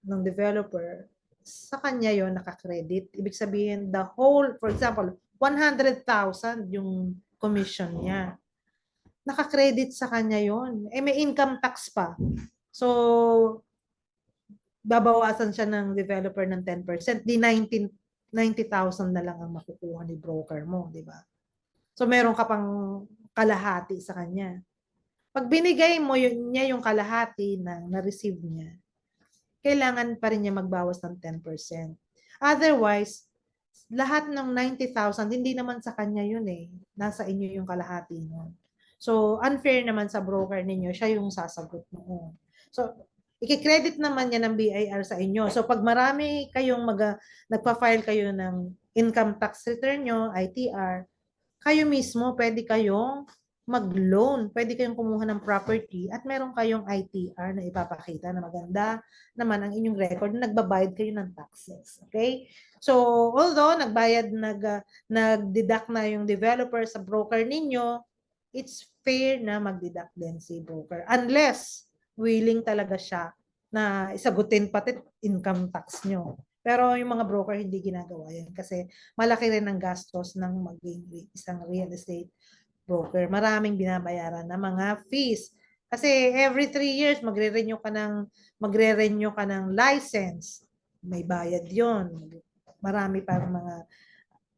ng developer, sa kanya yon nakakredit. Ibig sabihin, the whole, for example, 100,000 yung commission niya. Nakakredit sa kanya yon. Eh, may income tax pa. So, babawasan siya ng developer ng 10%. Di 90,000 na lang ang makukuha ni broker mo, di ba? So, meron ka pang kalahati sa kanya. Pag binigay mo niya yung kalahati na na-receive niya, kailangan pa rin niya magbawas ng 10%. Otherwise, lahat ng 90,000, hindi naman sa kanya yun eh. Nasa inyo yung kalahati nun. So, unfair naman sa broker ninyo, siya yung sasagot noon. So, i-credit naman niya ng BIR sa inyo. So, pag marami kayong nagpa-file kayo ng income tax return nyo, ITR, kayo mismo pwede kayong mag-loan. Pwede kayong kumuha ng property at meron kayong ITR na ipapakita na maganda naman ang inyong record na nagbabayad kayo ng taxes. Okay? So, although nag-deduct na yung developer sa broker ninyo, it's fair na mag-deduct din si broker. Unless willing talaga siya na isagutin pati income tax nyo. Pero yung mga broker hindi ginagawa yan kasi malaki rin ang gastos ng maging isang real estate broker. Maraming binabayaran na mga fees. Kasi every 3 years magre-renew ka ng license. May bayad 'yon. Marami pa mga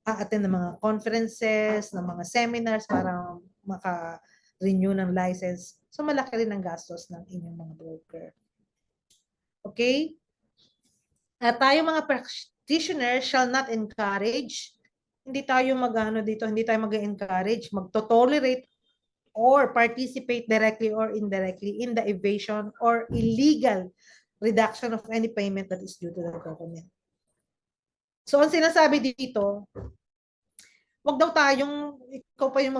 a-attend ng mga conferences, ng mga seminars para maka-renew ng license. So malaki rin ang gastos ng inyong mga broker. Okay? At tayo mga practitioners shall not encourage, hindi tayo hindi tayo mag-encourage, magto-tolerate or participate directly or indirectly in the evasion or illegal reduction of any payment that is due to the government. So, ang sinasabi dito, wag daw tayong, ikaw pa yung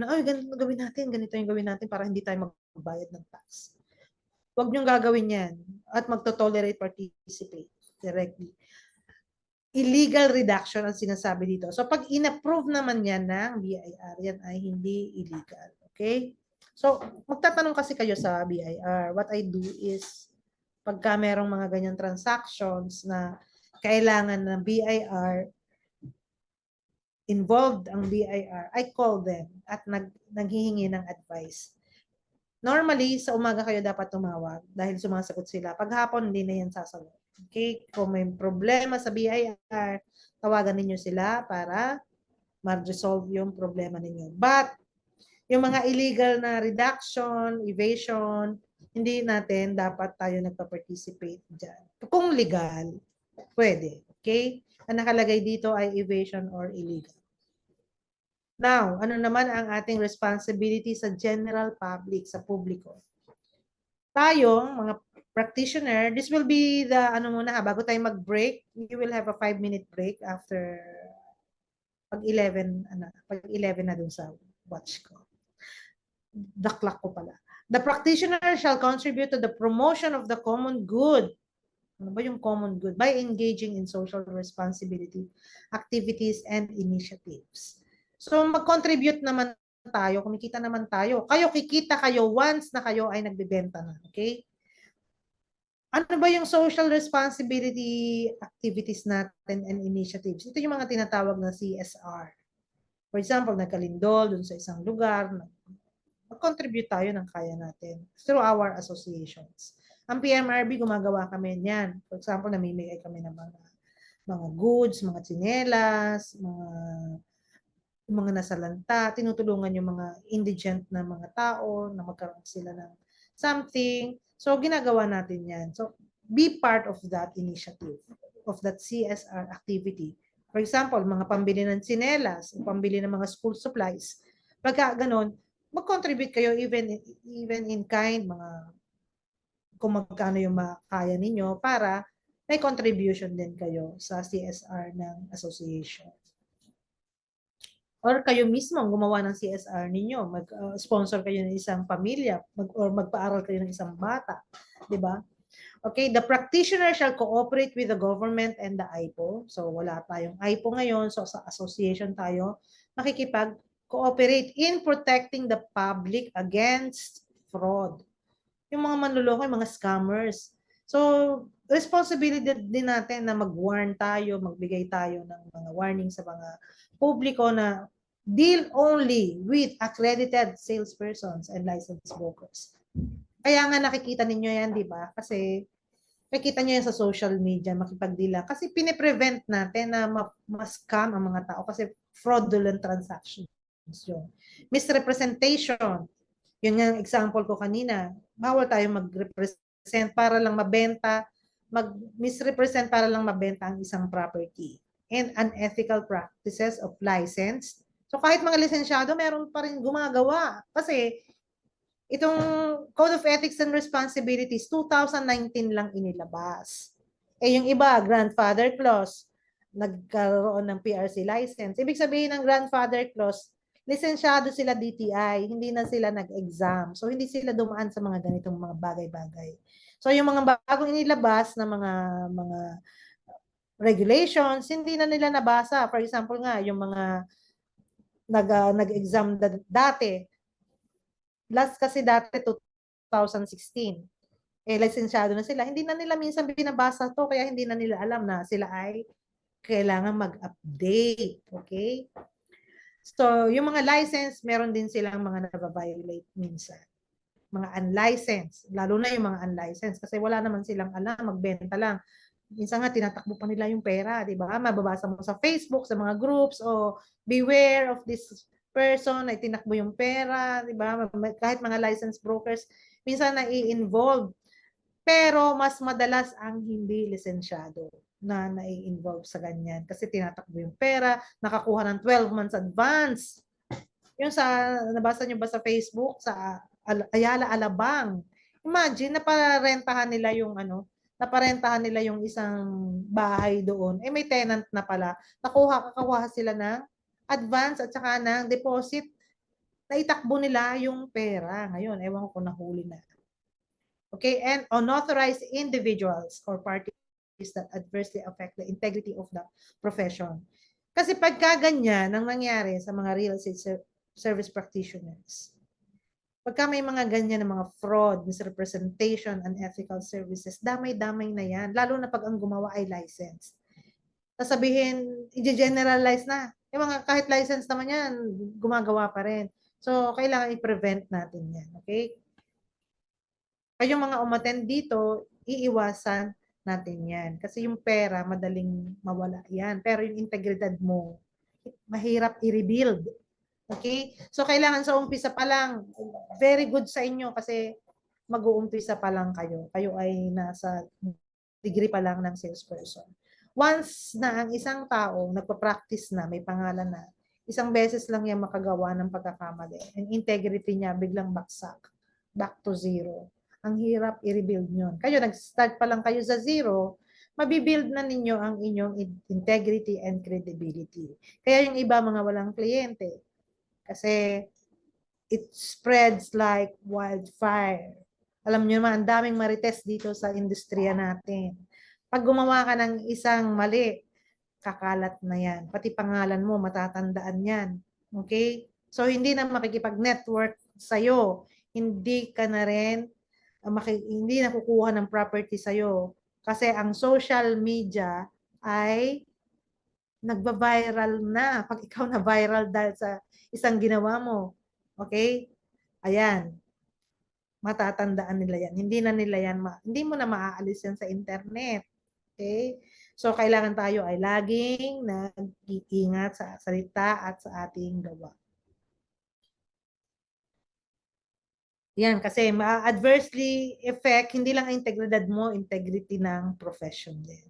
ay, ganito gawin natin, ganito yung gawin natin para hindi tayo magbayad ng tax. Wag niyong gagawin yan at magto-tolerate, participate directly. Illegal reduction ang sinasabi dito. So, pag in-approve naman yan ng BIR, yan ay hindi illegal. Okay? So, magtatanong kasi kayo sa BIR. What I do is, pagka merong mga ganyang transactions na kailangan ng BIR, involved ang BIR, I call them at naghihingi ng advice. Normally, sa umaga kayo dapat tumawag dahil sumasagot sila. Paghapon, hindi na yan sasagot. Okay? Kung may problema sa BIR, tawagan ninyo sila para ma-resolve yung problema ninyo. But, yung mga illegal na reduction, evasion, hindi natin dapat tayo nagpa-participate dyan. Kung legal, pwede. Okay? Ang nakalagay dito ay evasion or illegal. Now, ano naman ang ating responsibility sa general public, sa publiko? Tayo, mga practitioner, this will be the, bago tayo mag-break, you will have a 5-minute break after pag 11 na dun sa watch ko. The clock ko pala. The practitioner shall contribute to the promotion of the common good. Ano ba yung common good? By engaging in social responsibility, activities, and initiatives. So, mag-contribute naman tayo, kumikita naman tayo. Kikita kayo once na kayo ay nagbebenta na. Okay? Ano ba yung social responsibility activities natin and initiatives? Ito yung mga tinatawag na CSR. For example, nagkalindol dun sa isang lugar, mag-contribute tayo ng kaya natin through our associations. Ang PMRB, gumagawa kami niyan. For example, namimigay kami ng mga goods, mga tsinelas, mga nasalanta, tinutulungan yung mga indigent na mga tao na magkaroon sila ng something. So, ginagawa natin yan. So, be part of that initiative. of that CSR activity. For example, mga pambili ng tsinelas, pambili ng mga school supplies. Pagka ganun, mag-contribute kayo even in kind, mga kung magkano yung makaya ninyo para may contribution din kayo sa CSR ng association. Or kayo mismo ang gumawa ng CSR ninyo, mag-sponsor kayo ng isang pamilya, or magpaaral kayo ng isang bata, di ba? Okay, the practitioner shall cooperate with the government and the IPO. So wala tayong IPO ngayon, so sa association tayo makikipag-cooperate in protecting the public against fraud. Yung mga manluloko, yung mga scammers. So, responsibility din natin na mag-warn tayo, magbigay tayo ng mga warning sa mga publiko na deal only with accredited salespersons and licensed brokers. Kaya nga nakikita ninyo yan, di ba? Kasi nakikita nyo yan sa social media, makipagdila. Kasi piniprevent natin na ma-scam ang mga tao kasi fraudulent transactions yun. Misrepresentation. Yun nga ang example ko kanina. Bawal tayo mag-represent para lang mabenta, mag-misrepresent para lang mabenta ang isang property. And unethical practices of license. So kahit mga lisensyado, meron pa rin gumagawa. Kasi itong Code of Ethics and Responsibilities, 2019 lang inilabas. Eh yung iba, grandfather clause, nagkaroon ng PRC license. Ibig sabihin ng grandfather clause, lisensyado sila DTI, hindi na sila nag-exam. So hindi sila dumaan sa mga ganitong mga bagay-bagay. So yung mga bagong inilabas na mga regulations, hindi na nila nabasa. For example nga, yung mga nag-exam dati, last kasi dati 2016. Eh, lisensyado na sila. Hindi na nila minsan binabasa to, kaya hindi na nila alam na sila ay kailangan mag-update. Okay? So, yung mga license, meron din silang mga nababiolate minsan. Mga unlicensed, lalo na yung mga unlicensed kasi wala naman silang alam, magbenta lang. Minsan nga, tinatakbo pa nila yung pera, di ba? Mababasa mo sa Facebook, sa mga groups, o beware of this person ay tinakbo yung pera, di ba? Kahit mga licensed brokers, minsan na-i-involve. Pero mas madalas ang hindi lisensyado na nai-involve sa ganyan kasi tinatakbo yung pera, nakakuha ng 12 months advance. Yung sa, nabasa nyo ba sa Facebook, sa Ayala Alabang, imagine, naparentahan nila yung naparentahan nila yung isang bahay doon. Eh may tenant na pala. Kakakuha sila ng advance at saka ng deposit. Naitakbo nila yung pera. Ngayon, ewan ko kung nahuli na. Okay, and unauthorized individuals or parties that adversely affect the integrity of the profession. Kasi pagka ganyan ang nangyari sa mga real estate service practitioners, pagka may mga ganyan na mga fraud, misrepresentation, unethical services, damay-damay na yan. Lalo na pag ang gumawa ay license. Sasabihin, i-generalize na. Yung mga kahit license naman yan, gumagawa pa rin. So, kailangan i-prevent natin yan. Okay? Kayong mga umattend dito, iiwasan natin yan. Kasi yung pera, madaling mawala yan. Pero yung integridad mo, mahirap i-rebuild. Okay? So, kailangan sa umpisa pa lang, very good sa inyo kasi mag-uumpisa pa lang kayo. Kayo ay nasa degree pa lang ng salesperson. Once na ang isang tao nagpa-practice na, may pangalan na, isang beses lang yan makagawa ng pagkakamali. Ang integrity niya biglang baksak. Back to zero. Ang hirap i-rebuild nyon. Kayo, nag-start pa lang kayo sa zero, mabibuild na ninyo ang inyong integrity and credibility. Kaya yung iba mga walang kliyente, kasi it spreads like wildfire. Alam nyo naman, ang daming marites dito sa industriya natin. Pag gumawa ka ng isang mali, kakalat na yan. Pati pangalan mo, matatandaan yan. Okay? So, hindi na makikipag-network sa'yo. Hindi ka na rin hindi nakukuha ng property sa'yo. Kasi ang social media ay nagba-viral na. Pag ikaw na viral dahil sa isang ginawa mo. Okay? Ayan. Matatandaan nila yan. Hindi na nila yan, hindi mo na maaalis yan sa internet. Okay? So, kailangan tayo ay laging nag-iingat sa salita at sa ating gawa. Yan, kasi ma-adversely affect, hindi lang ang integridad mo, integrity ng profession din.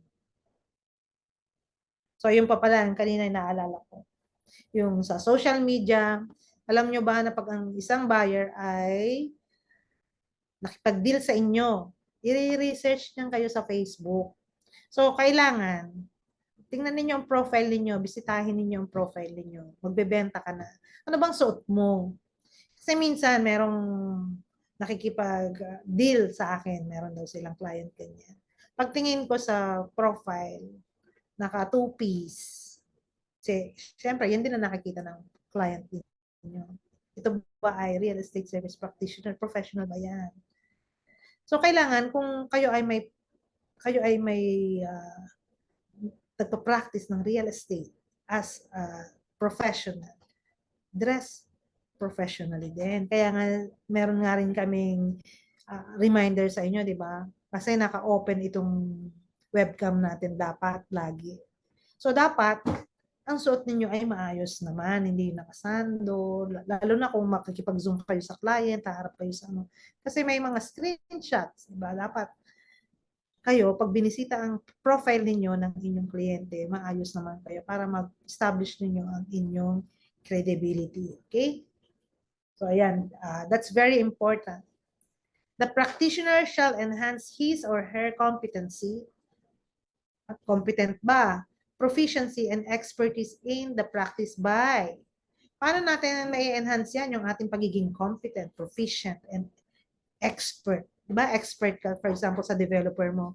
So, yung pa pala, kanina naalala ko. Yung sa social media, alam nyo ba na pag ang isang buyer ay nakipag-deal sa inyo, i-research niyan kayo sa Facebook. So, kailangan, tingnan ninyo ang profile ninyo, bisitahin ninyo ang profile ninyo. Magbebenta ka na. Ano bang suot mo? Kasi minsan, merong nakikipag-deal sa akin. Meron daw silang client ganyan. Pagtingin ko sa profile, naka two-piece. Kasi, syempre, yan din ang nakikita ng client ninyo. Ito ba ay real estate service practitioner, professional ba yan? So, kailangan kung kayo ay may nagpa-practice ng real estate as a professional, dress professionally din. Kaya nga, meron nga rin kaming reminder sa inyo, di ba? Kasi naka-open itong webcam natin dapat lagi. So, dapat, ang suot ninyo ay maayos naman, hindi nakasando, lalo na kung makikipag-zoom kayo sa client, haharap kayo sa ano. Kasi may mga screenshots, di ba? Dapat kayo, pag binisita ang profile ninyo ng inyong kliyente, maayos naman kayo para mag-establish ninyo ang inyong credibility. Okay? So, ayan, that's very important. The practitioner shall enhance his or her competency. Competent ba? Proficiency and expertise in the practice by. Paano natin mai-enhance yan? Yung ating pagiging competent, proficient, and expert. Diba? Expert ka, for example, sa developer mo.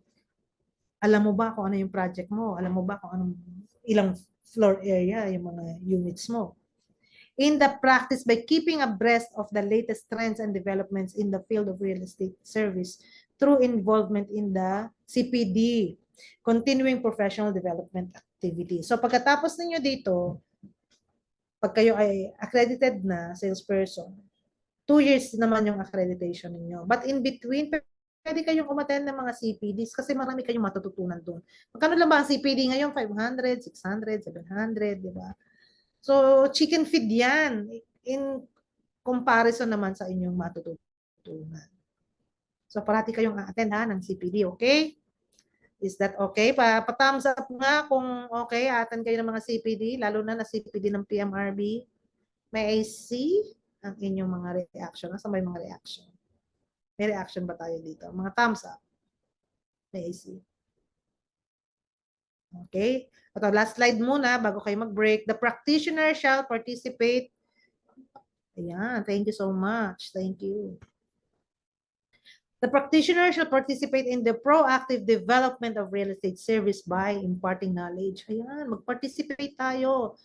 Alam mo ba kung ano yung project mo? Alam mo ba kung anong ilang floor area yung mga units mo? In the practice, by keeping abreast of the latest trends and developments in the field of real estate service through involvement in the CPD, continuing professional development activity. So pagkatapos ninyo dito, pag kayo ay accredited na salesperson, 2 years naman yung accreditation ninyo. But in between, pwede kayong umattend ng mga CPDs kasi marami kayong matututunan doon. Magkano lang ba ang CPD ngayon? 500, 600, 700, di ba? So, chicken feed yan in comparison naman sa inyong matututunan. So, parati kayong a-attend ha ng CPD, okay? Is that okay? Pa-thumbs up nga kung okay, attend kayo ng mga CPD, lalo na CPD ng PMRB. May I see ang inyong mga reaction? Nasa may mga reaction? May reaction ba tayo dito? Mga thumbs up. May I see? Okay? Ito, last slide muna bago kayo mag-break. The practitioner shall participate. Ayan, thank you so much. Thank you. The practitioner shall participate in the proactive development of real estate service by imparting knowledge. Ayan, mag-participate tayo.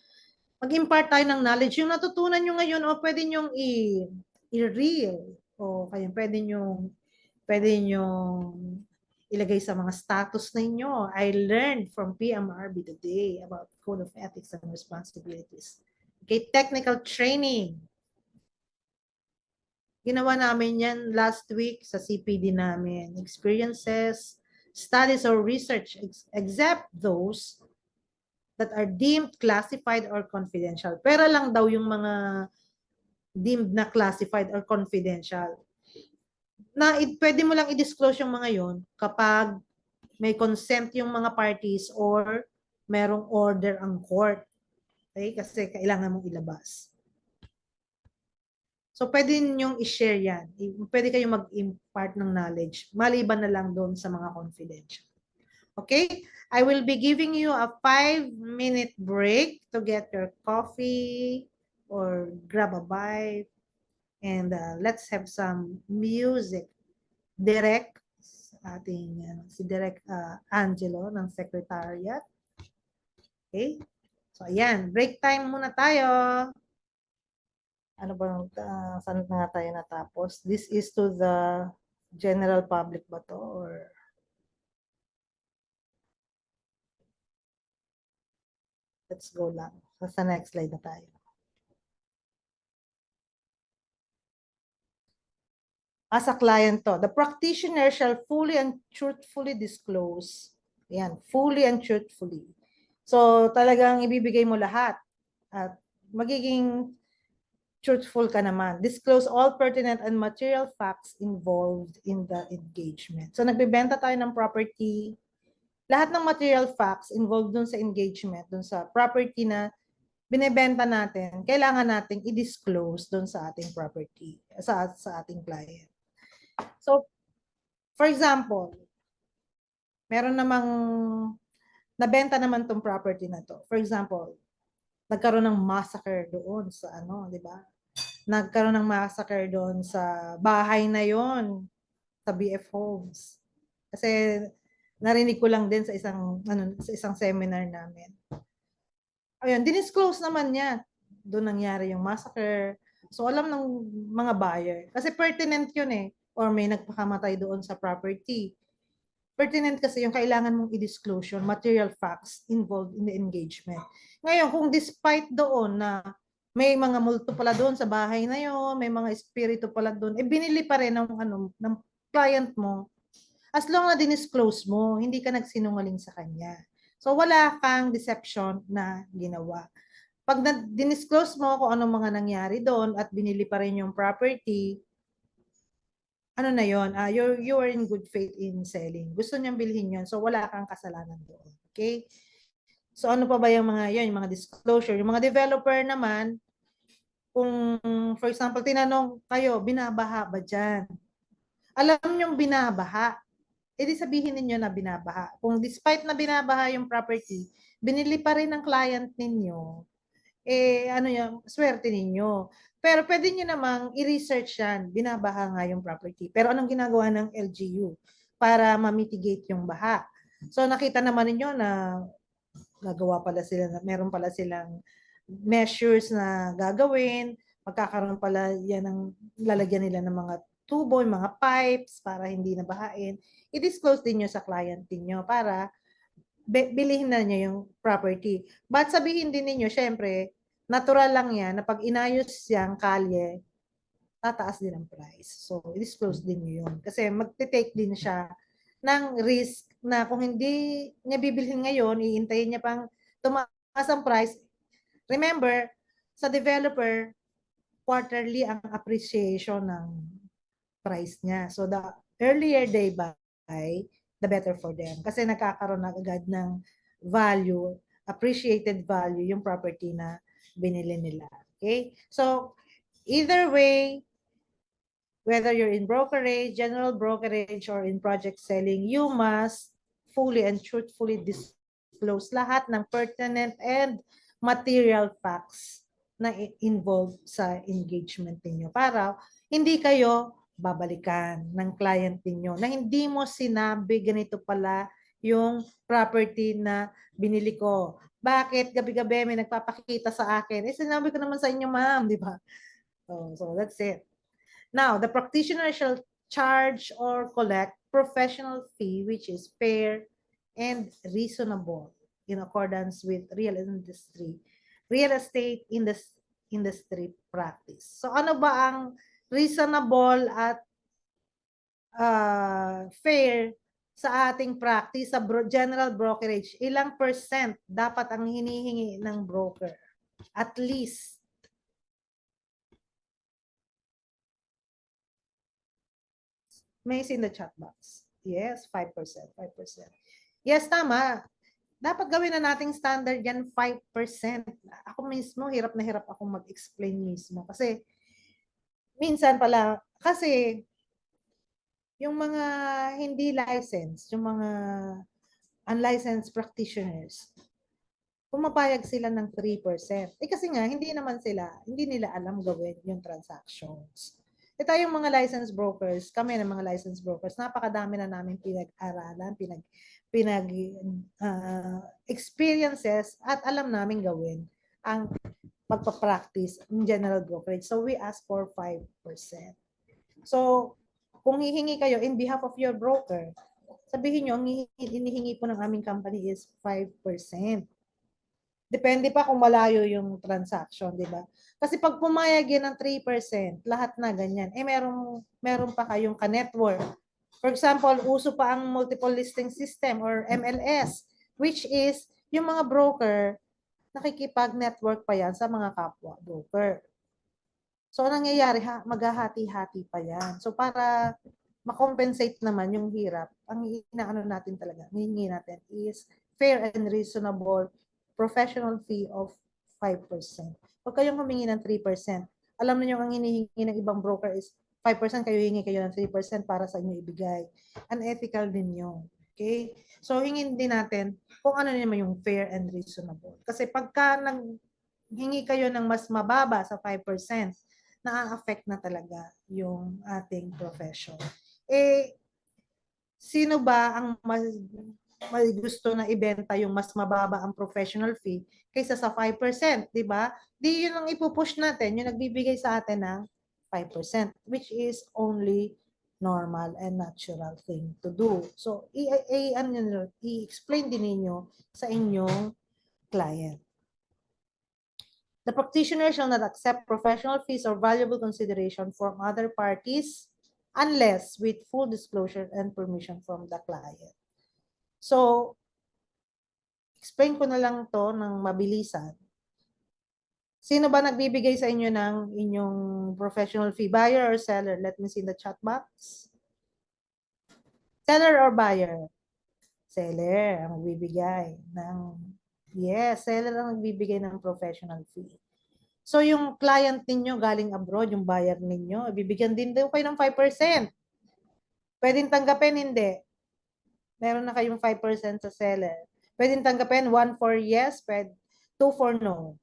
Mag-impart tayo ng knowledge. Yung natutunan nyo ngayon, pwede nyo i-reel. Kaya pwede nyo ilagay sa mga status ninyo. I learned from PMRB today about Code of Ethics and Responsibilities. Okay, technical training. Ginawa namin yan last week sa CPD namin. Experiences, studies, or research, except those that are deemed classified or confidential. Pero lang daw yung mga deemed na classified or confidential. Pwede mo lang i-disclose yung mga yon kapag may consent yung mga parties or merong order ang court. Okay? Kasi kailangan mong ilabas. So, pwede ninyong i-share yan. Pwede kayong mag-impart ng knowledge. Maliban na lang doon sa mga confidential. Okay? I will be giving you a 5-minute break to get your coffee or grab a bite. And let's have some music. Direct, si Direct Angelo ng Secretariat. Okay? So, ayan. Break time muna tayo. Ano ba, saan na tayo natapos? This is to the general public ba to? Or let's go lang. Sa next slide na tayo. As a client to, the practitioner shall fully and truthfully disclose. Yan, fully and truthfully. So, talagang ibibigay mo lahat. At magiging truthful ka naman. Disclose all pertinent and material facts involved in the engagement. So, nagbebenta tayo ng property. lahat ng material facts involved dun sa engagement, dun sa property na binebenta natin, kailangan nating i-disclose dun sa ating property, sa ating client. So, for example, meron namang nabenta naman tong property na to. For example, nagkaroon ng massacre doon sa ano, di ba? Nagkaroon ng massacre doon sa bahay na yon sa BF Homes. Kasi narinig ko lang din sa isang seminar namin. Ayun, dinisclose naman niya. Doon nangyari yung massacre. So alam ng mga buyer kasi pertinent yun eh, or may nagpakamatay doon sa property. Pertinent kasi yung kailangan mong i-disclose yung material facts involved in the engagement. Ngayon, kung despite doon na may mga multo pala doon sa bahay na yon, may mga espiritu pala doon, eh binili pa rin ng client mo, as long na dinisclose mo, hindi ka nagsinungaling sa kanya. So wala kang deception na ginawa. Pag dinisclose mo kung anong mga nangyari doon at binili pa rin yung property, ano na yon, you are in good faith in selling. Gusto niyang bilhin yon, so wala kang kasalanan doon. Okay? So ano pa ba yung mga yan, yung mga disclosure? Yung mga developer naman, kung for example, tinanong kayo, binabaha ba dyan? Alam niyong binabaha, edi sabihin ninyo na binabaha. Kung despite na binabaha yung property, binili pa rin ng client ninyo, eh ano yung swerte ninyo. Pero pwede nyo namang i-research yan, binabaha nga yung property. Pero anong ginagawa ng LGU para ma-mitigate yung baha? So nakita naman ninyo na gagawa pala sila, meron pala silang measures na gagawin, magkakaroon pala yan ng lalagyan nila ng mga tubo, mga pipes para hindi nabahain. I-disclose din nyo sa client niyo para bilihin na niyo yung property. But sabihin din ninyo, syempre, natural lang yan na pag inayos yung kalye, tataas din ang price. So, i-disclose din niyo yun. Kasi magte-take din siya ng risk na kung hindi niya bibilhin ngayon, iintayin niya pang tumaas ang price. Remember, sa developer, quarterly ang appreciation ng price niya. So, the earlier they buy, the better for them. Kasi nagkakaroon na agad ng value, appreciated value yung property na binili nila. Okay? So, either way, whether you're in brokerage, general brokerage, or in project selling, you must fully and truthfully disclose lahat ng pertinent and material facts na involved sa engagement ninyo para hindi kayo babalikan ng client ninyo na hindi mo sinabi ganito pala yung property na binili ko. Bakit gabi-gabi may nagpapakita sa akin? Eh sinabi ko naman sa inyo, ma'am, di ba? So that's it. Now, the practitioner shall charge or collect professional fee which is fair and reasonable in accordance with real estate industry practice. So ano ba ang reasonable at fair sa ating practice sa general brokerage? Ilang percent dapat ang hinihingi ng broker? At least may in the chat box. Yes, 5%, 5%. Yes, tama. Dapat gawin na nating standard yan 5%. Ako mismo, hirap na hirap akong mag-explain mismo. Kasi, minsan pala, kasi, yung mga hindi licensed, yung mga unlicensed practitioners, pumapayag sila ng 3%. Eh kasi nga, hindi nila alam gawin yung transactions. E tayong mga licensed brokers, kami ng mga licensed brokers, napakadami na namin pinag-aralan, experiences at alam namin gawin ang pagpa-practice in general brokerage. So we ask for 5%. So kung hihingi kayo in behalf of your broker, sabihin nyo, ang hinihingi po ng aming company is 5%. Depende pa kung malayo yung transaction, di ba? Kasi pag pumayag yan ng 3%, lahat na ganyan. Eh meron pa kayong ka-network. For example, uso pa ang multiple listing system or MLS, which is yung mga broker, nakikipag-network pa yan sa mga kapwa broker. So, anong nangyayari? Maghahati-hati pa yan. So, para makompensate naman yung hirap ang inaano natin talaga, hihingi natin is fair and reasonable professional fee of 5%. Huwag kayong humingi ng 3%. Alam niyo ang hinihingi ng ibang broker is 5%, kayo hingi kayo ng 3% para sa inyo ibigay. Unethical din yun. Okay? So, hingin din natin kung ano naman yung fair and reasonable. Kasi pagka hingi kayo ng mas mababa sa 5%, na-affect na talaga yung ating profession. Eh, sino ba ang mas gusto na ibenta yung mas mababa ang professional fee kaysa sa 5%, di ba? Di yun ang ipupush natin, yung nagbibigay sa atin ng 5%, which is only normal and natural thing to do. So, i-explain din ninyo sa inyong client. The practitioner shall not accept professional fees or valuable consideration from other parties unless with full disclosure and permission from the client. So, explain ko na lang to ng mabilisan. Sino ba nagbibigay sa inyo ng inyong professional fee? Buyer or seller? Let me see the chat box. Seller or buyer? Seller ang nagbibigay ng, yes, seller ang nagbibigay ng professional fee. So, yung client ninyo galing abroad, yung buyer ninyo, bibigyan din daw kayo ng 5%. Pwedeng tanggapin, hindi. Meron na kayong 5% sa seller. Pwedeng tanggapin, 1 for yes, 2 for no.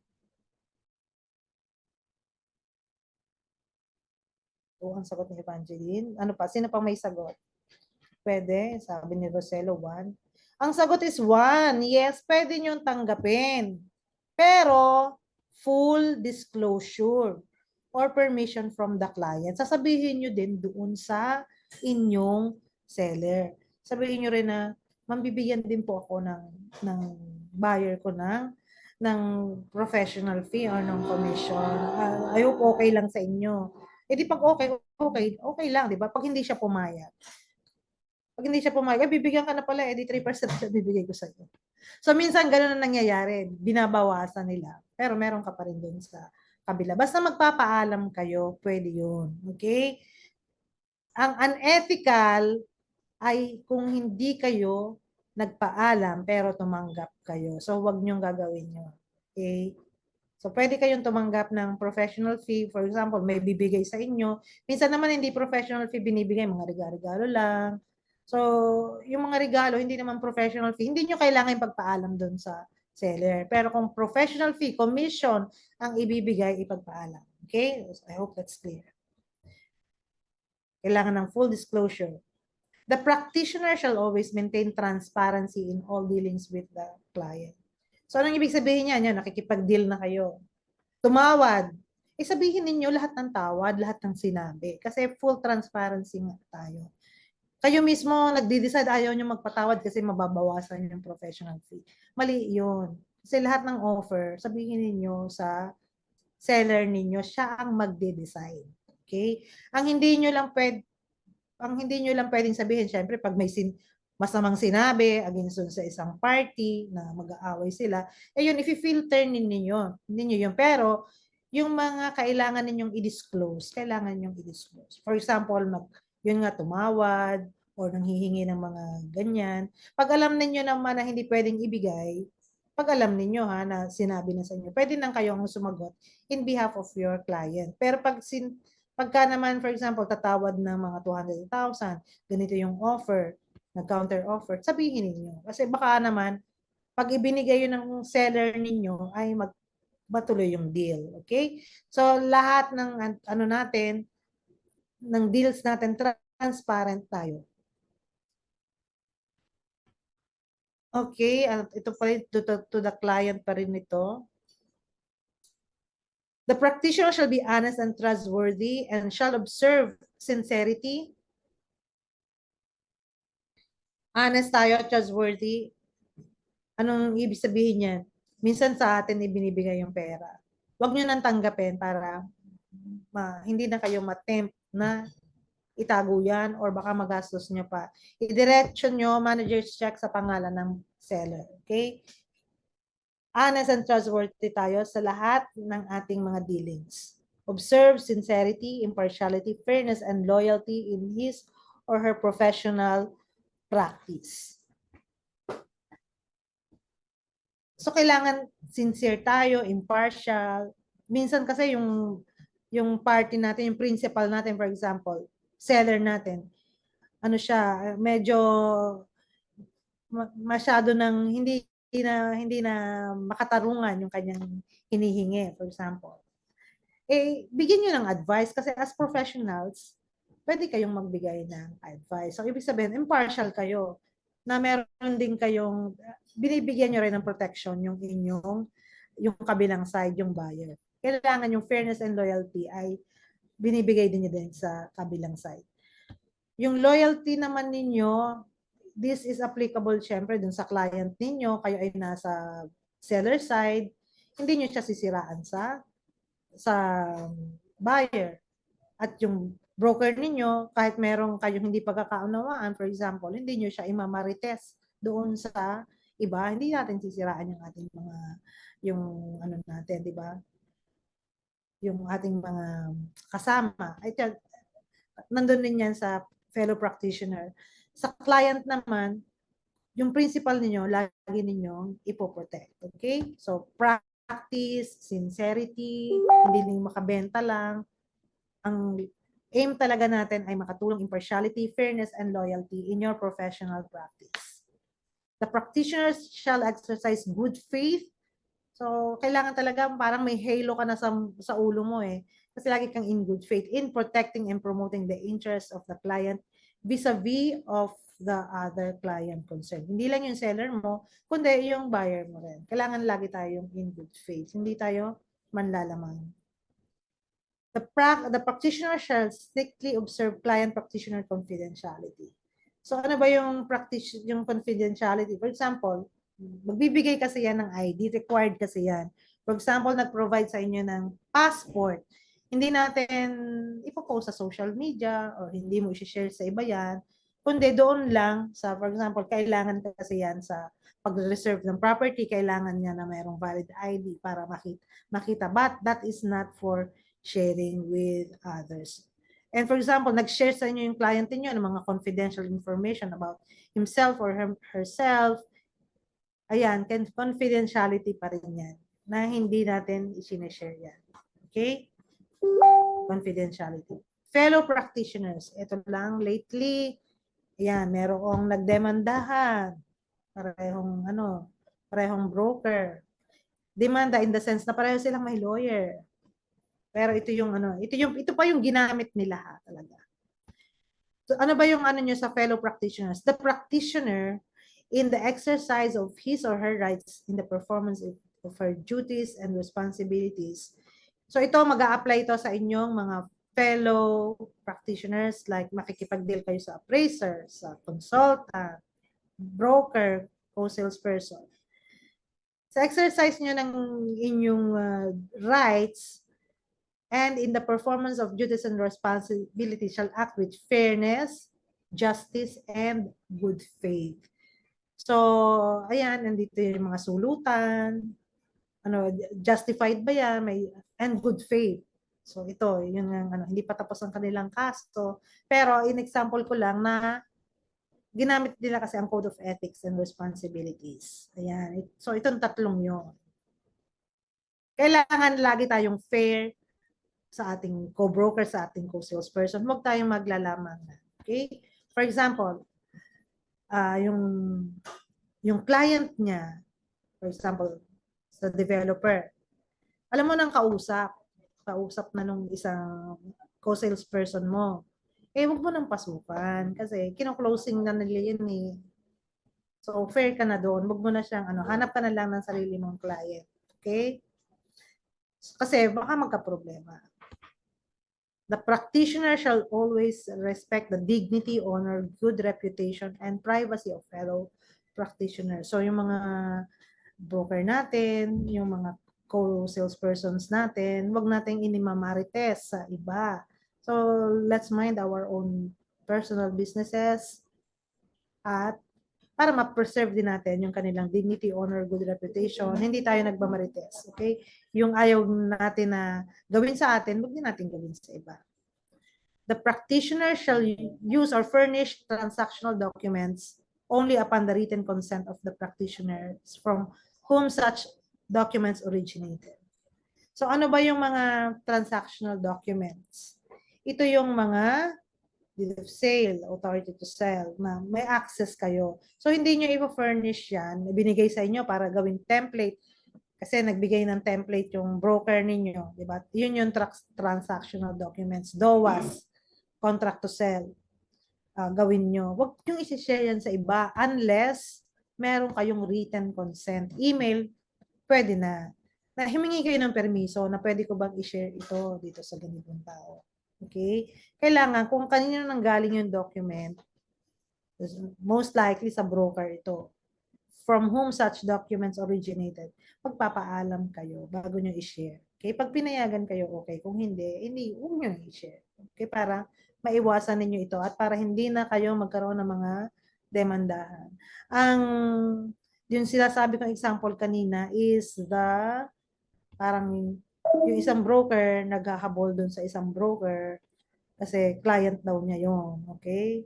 O, ang sagot ni Evangeline. Ano pa? Sino pa may sagot? Pwede. Sabi ni Roselo, 1. Ang sagot is 1. Yes, pwede nyo tanggapin. Pero, full disclosure or permission from the client. Sasabihin nyo din doon sa inyong seller. Sabihin nyo rin na, mambibigyan din po ako ng buyer ko ng professional fee or ng commission. I hope okay lang sa inyo. Eh di pag okay lang, di ba? Pag hindi siya pumayag. Pag hindi siya pumayag, bibigyan ka na pala, eh di 3% siya bibigay ko sa iyo. So minsan ganun ang nangyayari, binabawasan nila. Pero meron ka pa rin dun sa kabila. Basta magpapaalam kayo, pwede yun. Okay? Ang unethical ay kung hindi kayo nagpaalam pero tumanggap kayo. So wag niyong gagawin yun. Okay? So, pwede kayong tumanggap ng professional fee. For example, may bibigay sa inyo. Minsan naman hindi professional fee binibigay, mga regalo-regalo lang. So, yung mga regalo, hindi naman professional fee. Hindi nyo kailangan pagpaalam doon sa seller. Pero kung professional fee, commission ang ibibigay, ipagpaalam. Okay? I hope that's clear. Kailangan ng full disclosure. The practitioner shall always maintain transparency in all dealings with the client. So, anong ibig sabihin niya? Yan, nakikipag-deal na kayo. Tumawad. Sabihin ninyo lahat ng tawad, lahat ng sinabi. Kasi full transparency nga tayo. Kayo mismo nagde-decide ayaw nyo magpatawad kasi mababawasan yung professional fee. Mali yun. Kasi lahat ng offer, sabihin ninyo sa seller ninyo, siya ang magde-decide. Okay? Ang hindi nyo lang pwedeng sabihin, syempre, pag may masamang sinabi against sa isang party na mag-aaway sila, yun, i-filter ninyo yun. Pero, yung mga kailangan ninyong i-disclose, kailangan ninyong i-disclose. For example, yun nga, tumawad, or nanghihingi ng mga ganyan. Pag alam ninyo naman na hindi pwedeng ibigay, pag alam ninyo na sinabi na sa inyo, pwede nang kayong sumagot in behalf of your client. Pero pagka naman, for example, tatawad ng mga 200,000, ganito yung offer, nag-counter offer, sabihin ninyo. Kasi baka naman, pag ibinigay yun ng seller ninyo, ay matuloy yung deal. Okay? So, lahat ng ng deals natin, transparent tayo. Okay, ito pa rin to the client pa rin ito. The practitioner shall be honest and trustworthy and shall observe sincerity. Honest tayo, trustworthy. Anong ibig sabihin yan? Minsan sa atin ibinibigay yung pera. Huwag nyo nang tanggapin para hindi na kayo matempt na itago yan or baka magastos nyo pa. I-direction nyo, manager's check sa pangalan ng seller. Okay? Honest and trustworthy tayo sa lahat ng ating mga dealings. Observe sincerity, impartiality, fairness, and loyalty in his or her professional practice. So kailangan sincere tayo, impartial. Minsan kasi yung party natin, yung principal natin, for example, seller natin, ano siya, medyo masyado ng hindi na makatarungan yung kanyang hinihingi, for example. Bigyan niyo ng advice kasi as professionals, pwede kayong magbigay ng advice. So, ibig sabihin, impartial kayo na meron din kayong, binibigyan nyo rin ng protection yung kabilang side, yung buyer. Kailangan yung fairness and loyalty ay binibigay din nyo din sa kabilang side. Yung loyalty naman ninyo, this is applicable syempre dun sa client ninyo, kayo ay nasa seller side, hindi nyo siya sisiraan sa buyer. At yung broker ninyo, kahit merong kayong hindi pagkakaunawaan, for example, hindi nyo siya imamarites doon sa iba, hindi natin sisiraan yung ating mga, yung ano natin, di ba? Yung ating mga kasama. Ay, nandun din yan sa fellow practitioner. Sa client naman, yung principal ninyo, lagi ninyong ipoprotect. Okay? So, practice, sincerity, hindi lang makabenta lang. Ang aim talaga natin ay makatulong impartiality, fairness, and loyalty in your professional practice. The practitioners shall exercise good faith. So, kailangan talaga parang may halo ka na sa ulo mo eh. Kasi lagi kang in good faith in protecting and promoting the interests of the client vis-a-vis of the other client concerned. Hindi lang yung seller mo, kundi yung buyer mo rin. Kailangan lagi tayong in good faith. Hindi tayo manlalamang. The practitioner shall strictly observe client-practitioner confidentiality. So ano ba yung confidentiality? For example, magbibigay kasi yan ng ID, required kasi yan. For example, nag-provide sa inyo ng passport. Hindi natin ipopost sa social media or hindi mo i-share sa iba yan. Kundi doon lang sa, for example, kailangan kasi yan sa pag-reserve ng property, kailangan niya na mayroong valid ID para makita. But that is not for sharing with others. And for example, nag-share sa inyo yung client niyo ng mga confidential information about himself or herself. Ayan, confidentiality pa rin yan na hindi natin i-share yan. Okay? Confidentiality. Fellow practitioners, ito lang lately, ayan, merong nagdemandahan, parehong broker. Demanda in the sense na pareho silang may lawyer. Pero ito pa yung ginamit nila talaga. So, ano ba yung niyo sa fellow practitioners? The practitioner in the exercise of his or her rights in the performance of her duties and responsibilities. So ito, mag-a-apply ito sa inyong mga fellow practitioners, like makikipag-deal kayo sa appraiser, sa consultant, broker, co-salesperson. Sa exercise nyo ng inyong rights, and in the performance of duties and responsibilities shall act with fairness, justice, and good faith. So, ayan, nandito yung mga sulutan, justified ba yan, and good faith. So, ito, yun ang hindi pa tapos ang kanilang kaso. Pero, in example ko lang na ginamit nila kasi ang Code of Ethics and Responsibilities. Ayan. So, itong tatlong yun. Kailangan lagi tayong fair, sa ating co-broker, sa ating co-salesperson, huwag tayong maglalamang. Okay? For example, yung client niya, for example, sa developer, alam mo nang kausap na nung isang co-salesperson mo, huwag mo nang pasukan kasi kino-closing na nila yun eh. So, fair ka na doon. Huwag mo na siyang, hanap ka na lang ng sarili mong client. Okay? Kasi baka magka-problema. The practitioner shall always respect the dignity, honor, good reputation, and privacy of fellow practitioners. So yung mga broker natin, yung mga co-salespersons natin, wag nating inimamarites sa iba. So let's mind our own personal businesses at para ma-preserve din natin yung kanilang dignity, honor, good reputation. Hindi tayo nagmamarites, okay? Yung ayaw natin na gawin sa atin, huwag din natin gawin sa iba. The practitioner shall use or furnish transactional documents only upon the written consent of the practitioners from whom such documents originated. So ano ba yung mga transactional documents? Ito yung mga deed of sale, authority to sell, na may access kayo. So hindi nyo i-furnish yan, binigay sa inyo para gawing template kasi nagbigay ng template yung broker ninyo, di ba? Yun yung transactional documents, DOAS, contract to sell. Gawin nyo. Huwag nyo isi-share yan sa iba unless meron kayong written consent. Email, pwede na. Himingi kayo ng permiso na pwede ko bang i-share ito dito sa ganitong tao. Okay? Kailangan, kung kanino nang galing yung document, most likely sa broker ito, from whom such documents originated, magpapaalam kayo bago nyo i-share. Okay? Pag pinayagan kayo, okay. Kung hindi, huwag nyo i-share. Okay? Para maiwasan ninyo ito at para hindi na kayo magkaroon ng mga demandahan. Yung sinasabi kong example kanina is parang yung isang broker naghahabol dun sa isang broker kasi client daw niya yun. Okay?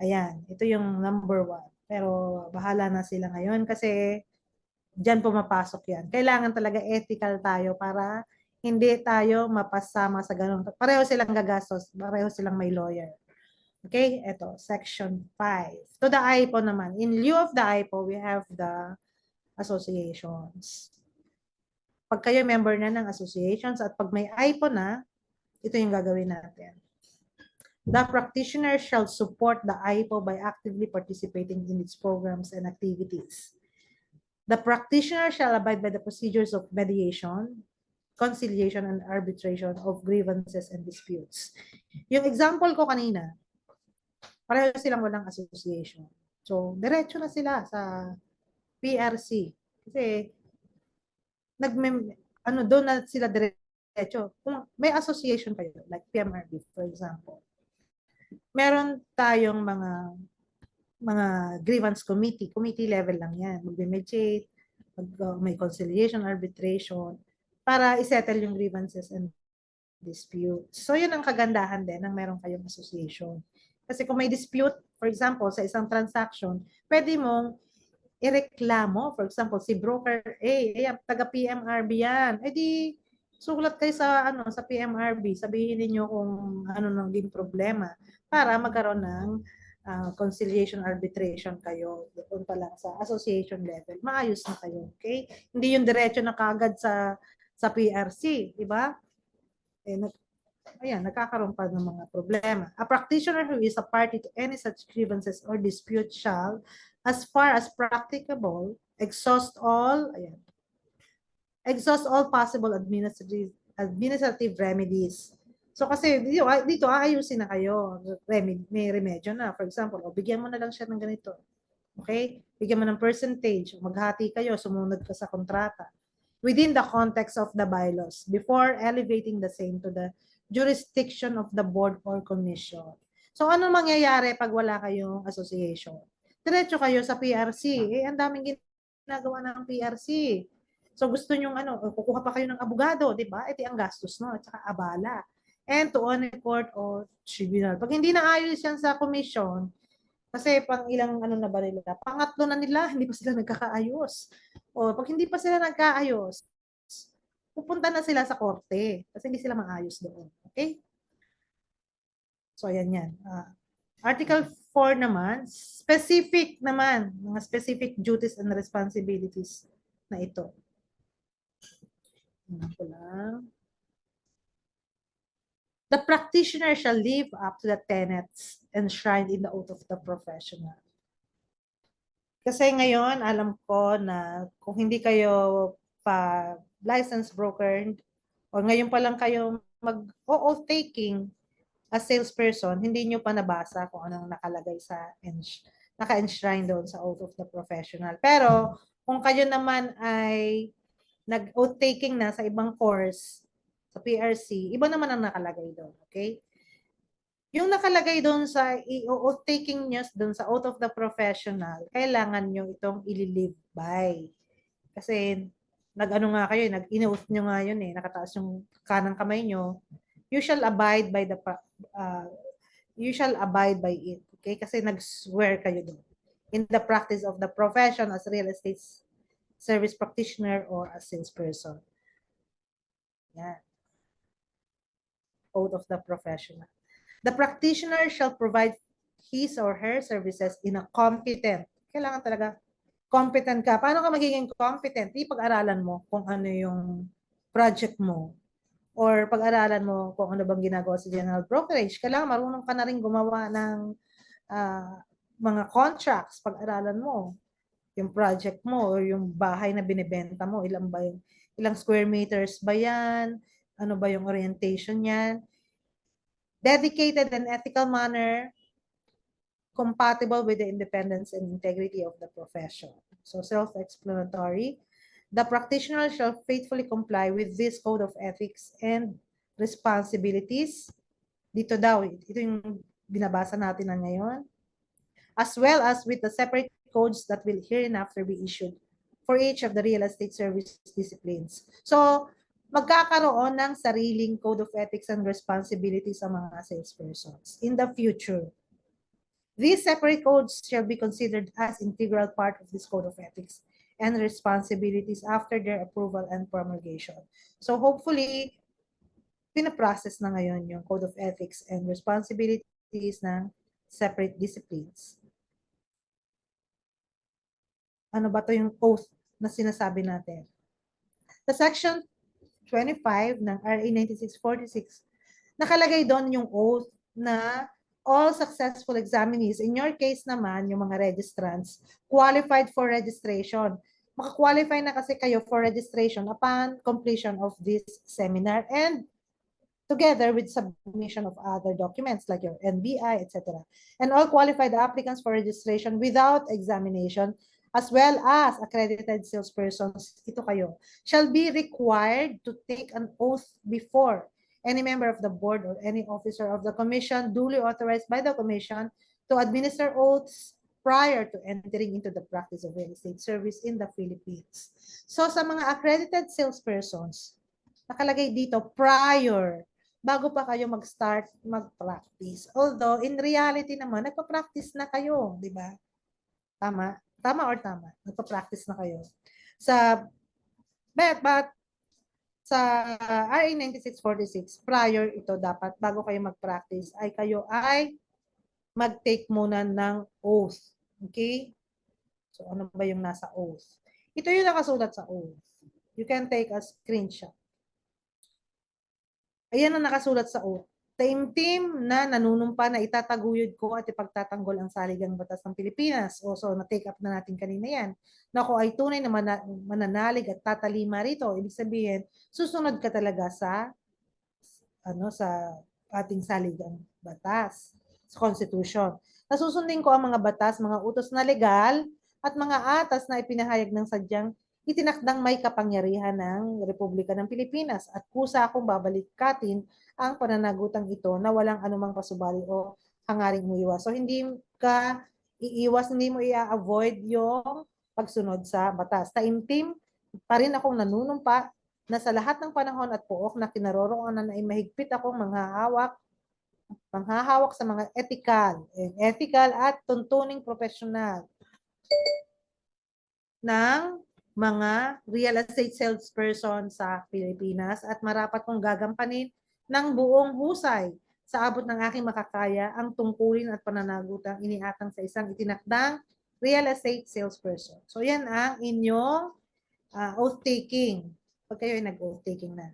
Ayan, ito yung number 1. Pero bahala na sila ngayon kasi diyan pumapasok yan. Kailangan talaga ethical tayo para hindi tayo mapasama sa ganun. Pareho silang gagastos, pareho silang may lawyer. Okay, ito, section 5. To the IPO naman. In lieu of the IPO, we have the associations. Pag kayo member na ng associations at pag may IPO na, ito yung gagawin natin. The practitioner shall support the IPO by actively participating in its programs and activities. The practitioner shall abide by the procedures of mediation, conciliation, and arbitration of grievances and disputes. Yung example ko kanina, pareho silang walang association. So, diretso na sila sa PRC. Kasi, doon na sila diretso. Kung may association kayo, like PMRB, for example, meron tayong mga grievance committee level lang yan. Mag-mediate, may conciliation, arbitration, para isettle yung grievances and disputes. So, yun ang kagandahan din ng meron kayong association. Kasi kung may dispute, for example, sa isang transaction, pwede mong ireklamo, for example, si broker A, taga PMRB yan, edi sulat kayo sa PMRB, sabihin niyo kung ano naging problema para magkaroon ng conciliation arbitration kayo doon pa lang sa association level. Maayos na kayo, okay? Hindi yung diretso na kagad sa PRC, di ba? Nagkakaroon pa ng mga problema. A practitioner who is a party to any such grievances or dispute shall, as far as practicable, exhaust all possible administrative remedies. So kasi dito aayusin na kayo. May remedyo na. For example, bigyan mo na lang siya ng ganito. Okay? Bigyan mo ng percentage. Maghati kayo, sumunod ka sa kontrata. Within the context of the bylaws, before elevating the same to the jurisdiction of the board or commission. So ano mangyayari pag wala kayong association? Diretso kayo sa PRC. Ang daming ginagawa ng PRC. So gusto nyong kukuha pa kayo ng abogado, di ba? Ito ang gastos, no? At saka abala. And to on a court or tribunal. Pag hindi naayos yan sa commission, kasi pang ilang na ba nila? Pangatlo na nila, hindi pa sila nagkakaayos. O pag hindi pa sila nagkaayos, pupunta na sila sa korte kasi hindi sila maayos doon. Okay? So, ayan yan. Article 4 naman, specific naman, mga specific duties and responsibilities na ito. The practitioner shall live up to the tenets enshrined in the oath of the professional. Kasi ngayon, alam ko na kung hindi kayo pa licensed broker o ngayon pa lang kayo mag-oath taking as salesperson, hindi nyo pa nabasa kung anong nakalagay sa naka-enshrine doon sa oath of the professional. Pero kung kayo naman ay nag-oath taking na sa ibang course, sa PRC, iba naman ang nakalagay doon. Okay? Yung nakalagay doon sa oath taking nyo doon sa oath of the professional, kailangan nyo itong ililive by. Kasi nag-ano nga kayo, nag-in-oath nyo nga yun nakataas yung kanang kamay nyo, you shall abide by it. Okay? Kasi nag-swear kayo doon. In the practice of the profession as real estate service practitioner or a salesperson. Yan. Oath of the professional. The practitioner shall provide his or her services in a competent. Kailangan talaga competent ka. Paano ka magiging competent? Pag-aralan mo kung ano yung project mo or pag-aralan mo kung ano bang ginagawa sa general brokerage. Kailangan marunong ka na rin gumawa ng mga contracts. Pag-aralan mo yung project mo or yung bahay na binibenta mo. Ilang square meters ba yan? Ano ba yung orientation niyan? Dedicated and ethical manner compatible with the independence and integrity of the profession. So self-explanatory. The practitioner shall faithfully comply with this code of ethics and responsibilities. Dito daw, ito yung binabasa natin na ngayon. As well as with the separate codes that will hereinafter be issued for each of the real estate service disciplines. So, magkakaroon ng sariling code of ethics and responsibilities ang mga salespersons in the future. These separate codes shall be considered as integral part of this code of ethics and responsibilities after their approval and promulgation. So hopefully, pinaprocess na ngayon yung code of ethics and responsibilities ng separate disciplines. Ano ba to yung oath na sinasabi natin? Sa section 25 ng RA 9646, nakalagay doon yung oath na all successful examinees, in your case naman, yung mga registrants, qualified for registration. Maka-qualify na kasi kayo for registration upon completion of this seminar and together with submission of other documents like your NBI, etc. And all qualified applicants for registration without examination as well as accredited salespersons, ito kayo, shall be required to take an oath before any member of the board or any officer of the commission duly authorized by the commission to administer oaths prior to entering into the practice of real estate service in the Philippines. So sa mga accredited salespersons, nakalagay dito prior, bago pa kayo mag-start mag-practice. Although in reality naman, nagpa-practice na kayo, di ba? Tama? Tama or tama? Nagpa-practice na kayo. But sa RA 9646, prior ito dapat, bago kayo mag-practice, ay kayo ay mag-take muna ng oath. Okay? So, ano ba yung nasa oath? Ito yung nakasulat sa oath. You can take a screenshot. Ayan ang nakasulat sa oath. Taimtim na nanunumpa na itataguyod ko at ipagtatanggol ang saligang batas ng Pilipinas. O so, na-take up na natin kanina yan. Na ako ay tunay na mananalig at tatalima rito. Ibig sabihin, susunod ka talaga sa ating saligang batas, sa Constitution. Nasusundin ko ang mga batas, mga utos na legal at mga atas na ipinahayag ng sadyang itinakdang may kapangyarihan ng Republika ng Pilipinas at kusa akong babalikatin ang pananagutang ito na walang anumang pasubali o hangaring umiwas. So hindi ka iiwas, hindi mo i-avoid yung pagsunod sa batas. Taimtim pa rin akong nanunumpa na sa lahat ng panahon at puok na kinaroroonan ay mahigpit akong manghahawak sa mga ethical at tuntuning profesional ng mga real estate salesperson sa Pilipinas at marapat kong gagampanin ng buong husay sa abot ng aking makakaya ang tungkulin at pananagutang iniatang sa isang itinakdang real estate salesperson. So yan ang inyong oath-taking. Pag kayo ay nag-oath-taking na.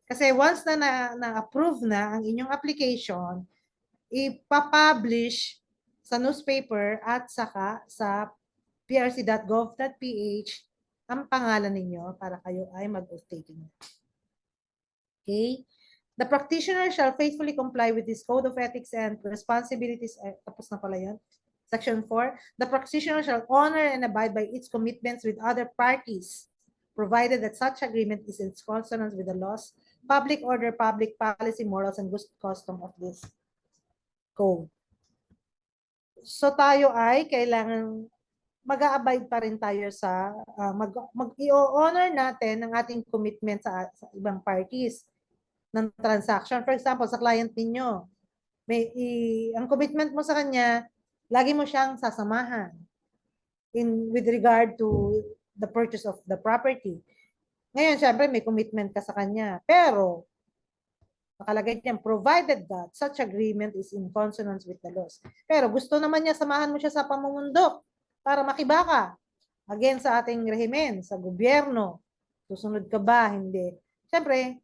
Kasi once na-approve na ang inyong application, ipapublish sa newspaper at saka sa prc.gov.ph ang pangalan ninyo para kayo ay mag-oath-taking. Okay? The practitioner shall faithfully comply with this code of ethics and responsibilities. Tapos na pala yan. Section 4. The practitioner shall honor and abide by its commitments with other parties, provided that such agreement is in consonance with the laws, public order, public policy, morals, and good custom of this code. So tayo ay kailangan mag-a-abide pa rin tayo sa mag-i-honor natin ang ating commitment sa ibang parties. ng transaction. For example, sa client ninyo, ang commitment mo sa kanya, lagi mo siyang sasamahan with regard to the purchase of the property. Ngayon, syempre, may commitment ka sa kanya. Pero, nakalagay niyan, provided that such agreement is in consonance with the laws. Pero gusto naman niya, samahan mo siya sa pamumundok para makibaka against sa ating rehimen, sa gobyerno. Susunod ka ba? Hindi. Syempre,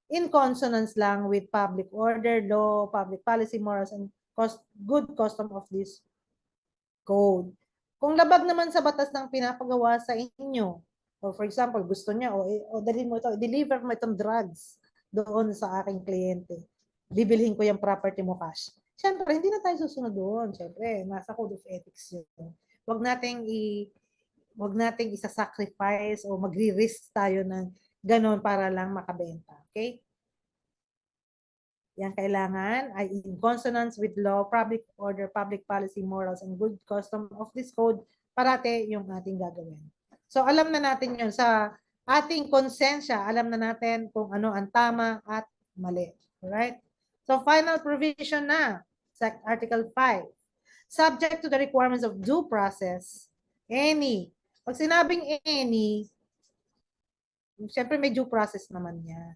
in consonance lang with public order, law, public policy, morals, and good custom of this code. Kung labag naman sa batas ng pinapagawa sa inyo, or for example, gusto niya, o dalhin mo ito, deliver mo itong drugs doon sa aking kliyente. Bibilhin ko yung property mo cash. Siyempre, hindi na tayo susunod doon. Siyempre, nasa code of ethics yun. Huwag nating isa-sacrifice o magri-risk tayo ng ganon para lang makabenta. Okay? Yan kailangan ay in consonance with law, public order, public policy, morals, and good custom of this code, parate yung ating gagawin. So alam na natin yun. Sa ating konsensya, alam na natin kung ano ang tama at mali. Alright? So final provision na, Article 5. Subject to the requirements of due process, any. Pag sinabing any, syempre may due process naman yan.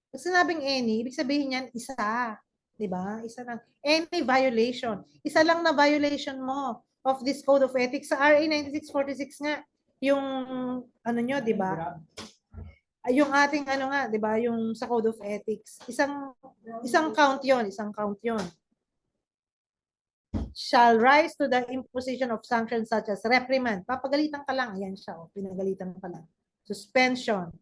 Pag sinabing any, ibig sabihin niyan, isa. Diba? Isa lang. Any violation. Isa lang na violation mo of this Code of Ethics. Sa RA 9646 nga, yung ano nyo, diba? Yung ating ano nga, diba? Yung sa Code of Ethics. Isang count yon, isang count yon. Shall rise to the imposition of sanctions such as reprimand. Papagalitan ka lang. Ayan siya. Oh, pinagalitan ka lang. Suspension.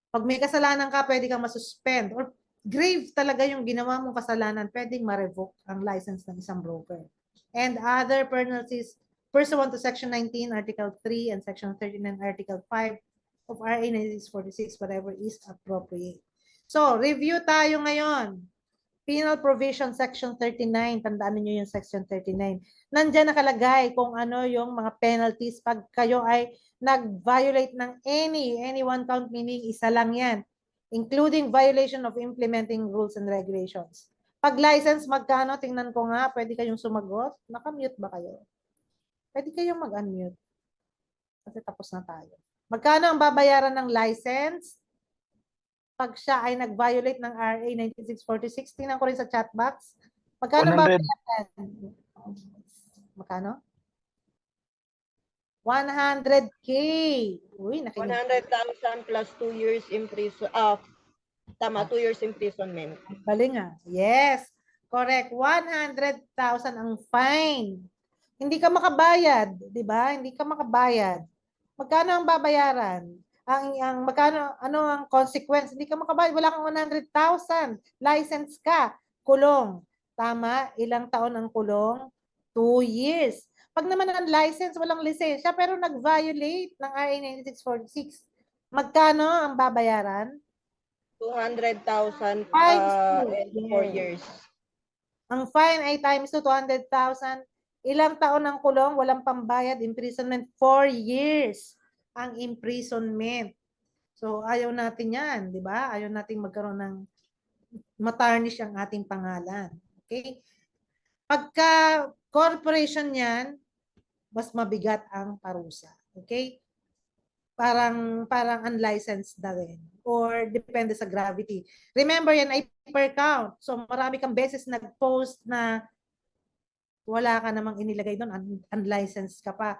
Pag may kasalanan ka, pwede kang masuspend. Or grave talaga yung ginawa mong kasalanan, pwedeng ma-revoke ang license ng isang broker. And other penalties pursuant to Section 19, Article 3, and Section 39, Article 5 of RA 9646, whatever is appropriate. So, review tayo ngayon. Penal Provision Section 39. Tandaan niyo yung Section 39. Nandiyan nakalagay kung ano yung mga penalties pag kayo ay nag-violate ng any one count, meaning isa lang yan, including violation of implementing rules and regulations. Pag license, magkano? Tingnan ko nga, pwede kayong sumagot. Naka-mute ba kayo? Pwede kayong mag-unmute. Kasi tapos na tayo. Magkano ang babayaran ng license? Pag siya ay nag-violate ng RA 9646, tingnan ko rin sa chat box. Magkano babayaran? Magkano? 100K. Uy, 100,000 plus 2 years imprisonment. Tama, 2 years imprisonment. Galing ah. Yes. Correct. 100,000 ang fine. Hindi ka makabayad, 'di ba? Hindi ka makabayad. Magkano ang babayaran? Magkano ano ang consequence? Hindi ka makabayad, wala kang 100,000. License ka, kulong. Tama? Ilang taon ang kulong? 2 years. Pag naman ang license, walang lisensya, pero nag-violate ng RA 9646, magkano ang babayaran? 200,000 in 4 years. Ang fine ay times to 200,000. Ilang taon ang kulong, walang pambayad, imprisonment, 4 years ang imprisonment. So, ayaw natin yan, di ba? Ayaw natin magkaroon ng matarnish ang ating pangalan. Okay? Pagka corporation yan, mas mabigat ang parusa. Okay? Parang unlicensed na rin. Or depende sa gravity. Remember yan ay per count. So marami kang beses nag-post na wala ka namang inilagay doon, unlicensed ka pa,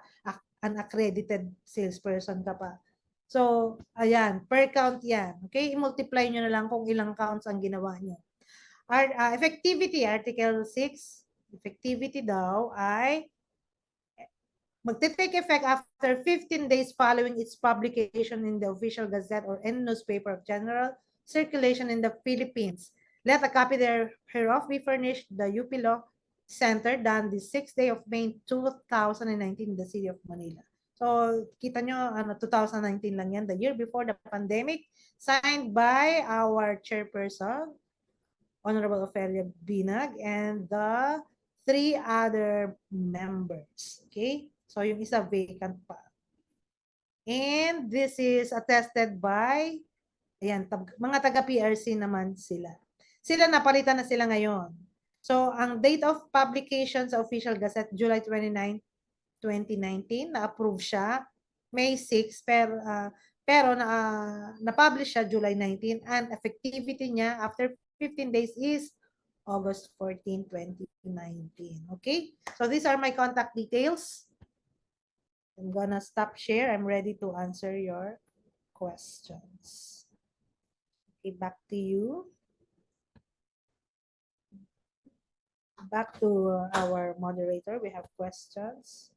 unaccredited salesperson ka pa. So, ayan, per count yan. Okay? I-multiply nyo na lang kung ilang counts ang ginawa nyo. Effectivity, Article 6. Effectivity daw ay magte-take effect after 15 days following its publication in the Official Gazette or any newspaper of general circulation in the Philippines. Let a copy thereof be furnished the UP Law Center done the 6th day of May 2019 in the city of Manila. So, kita nyo, 2019 lang yan, the year before the pandemic, signed by our chairperson, Honorable Ophelia Binag, and the 3 other members. Okay? So, yung isa vacant pa. And this is attested by Ayan, mga taga-PRC naman sila. Sila napalitan na sila ngayon. So, ang date of publication sa Official Gazette, July 29, 2019, na-approve siya. May 6, pero na-publish siya July 19, and effectivity niya after 15 days is August 14, 2019. Okay? So, these are my contact details. I'm gonna stop share. I'm ready to answer your questions. Okay, back to you. Back to our moderator. We have questions.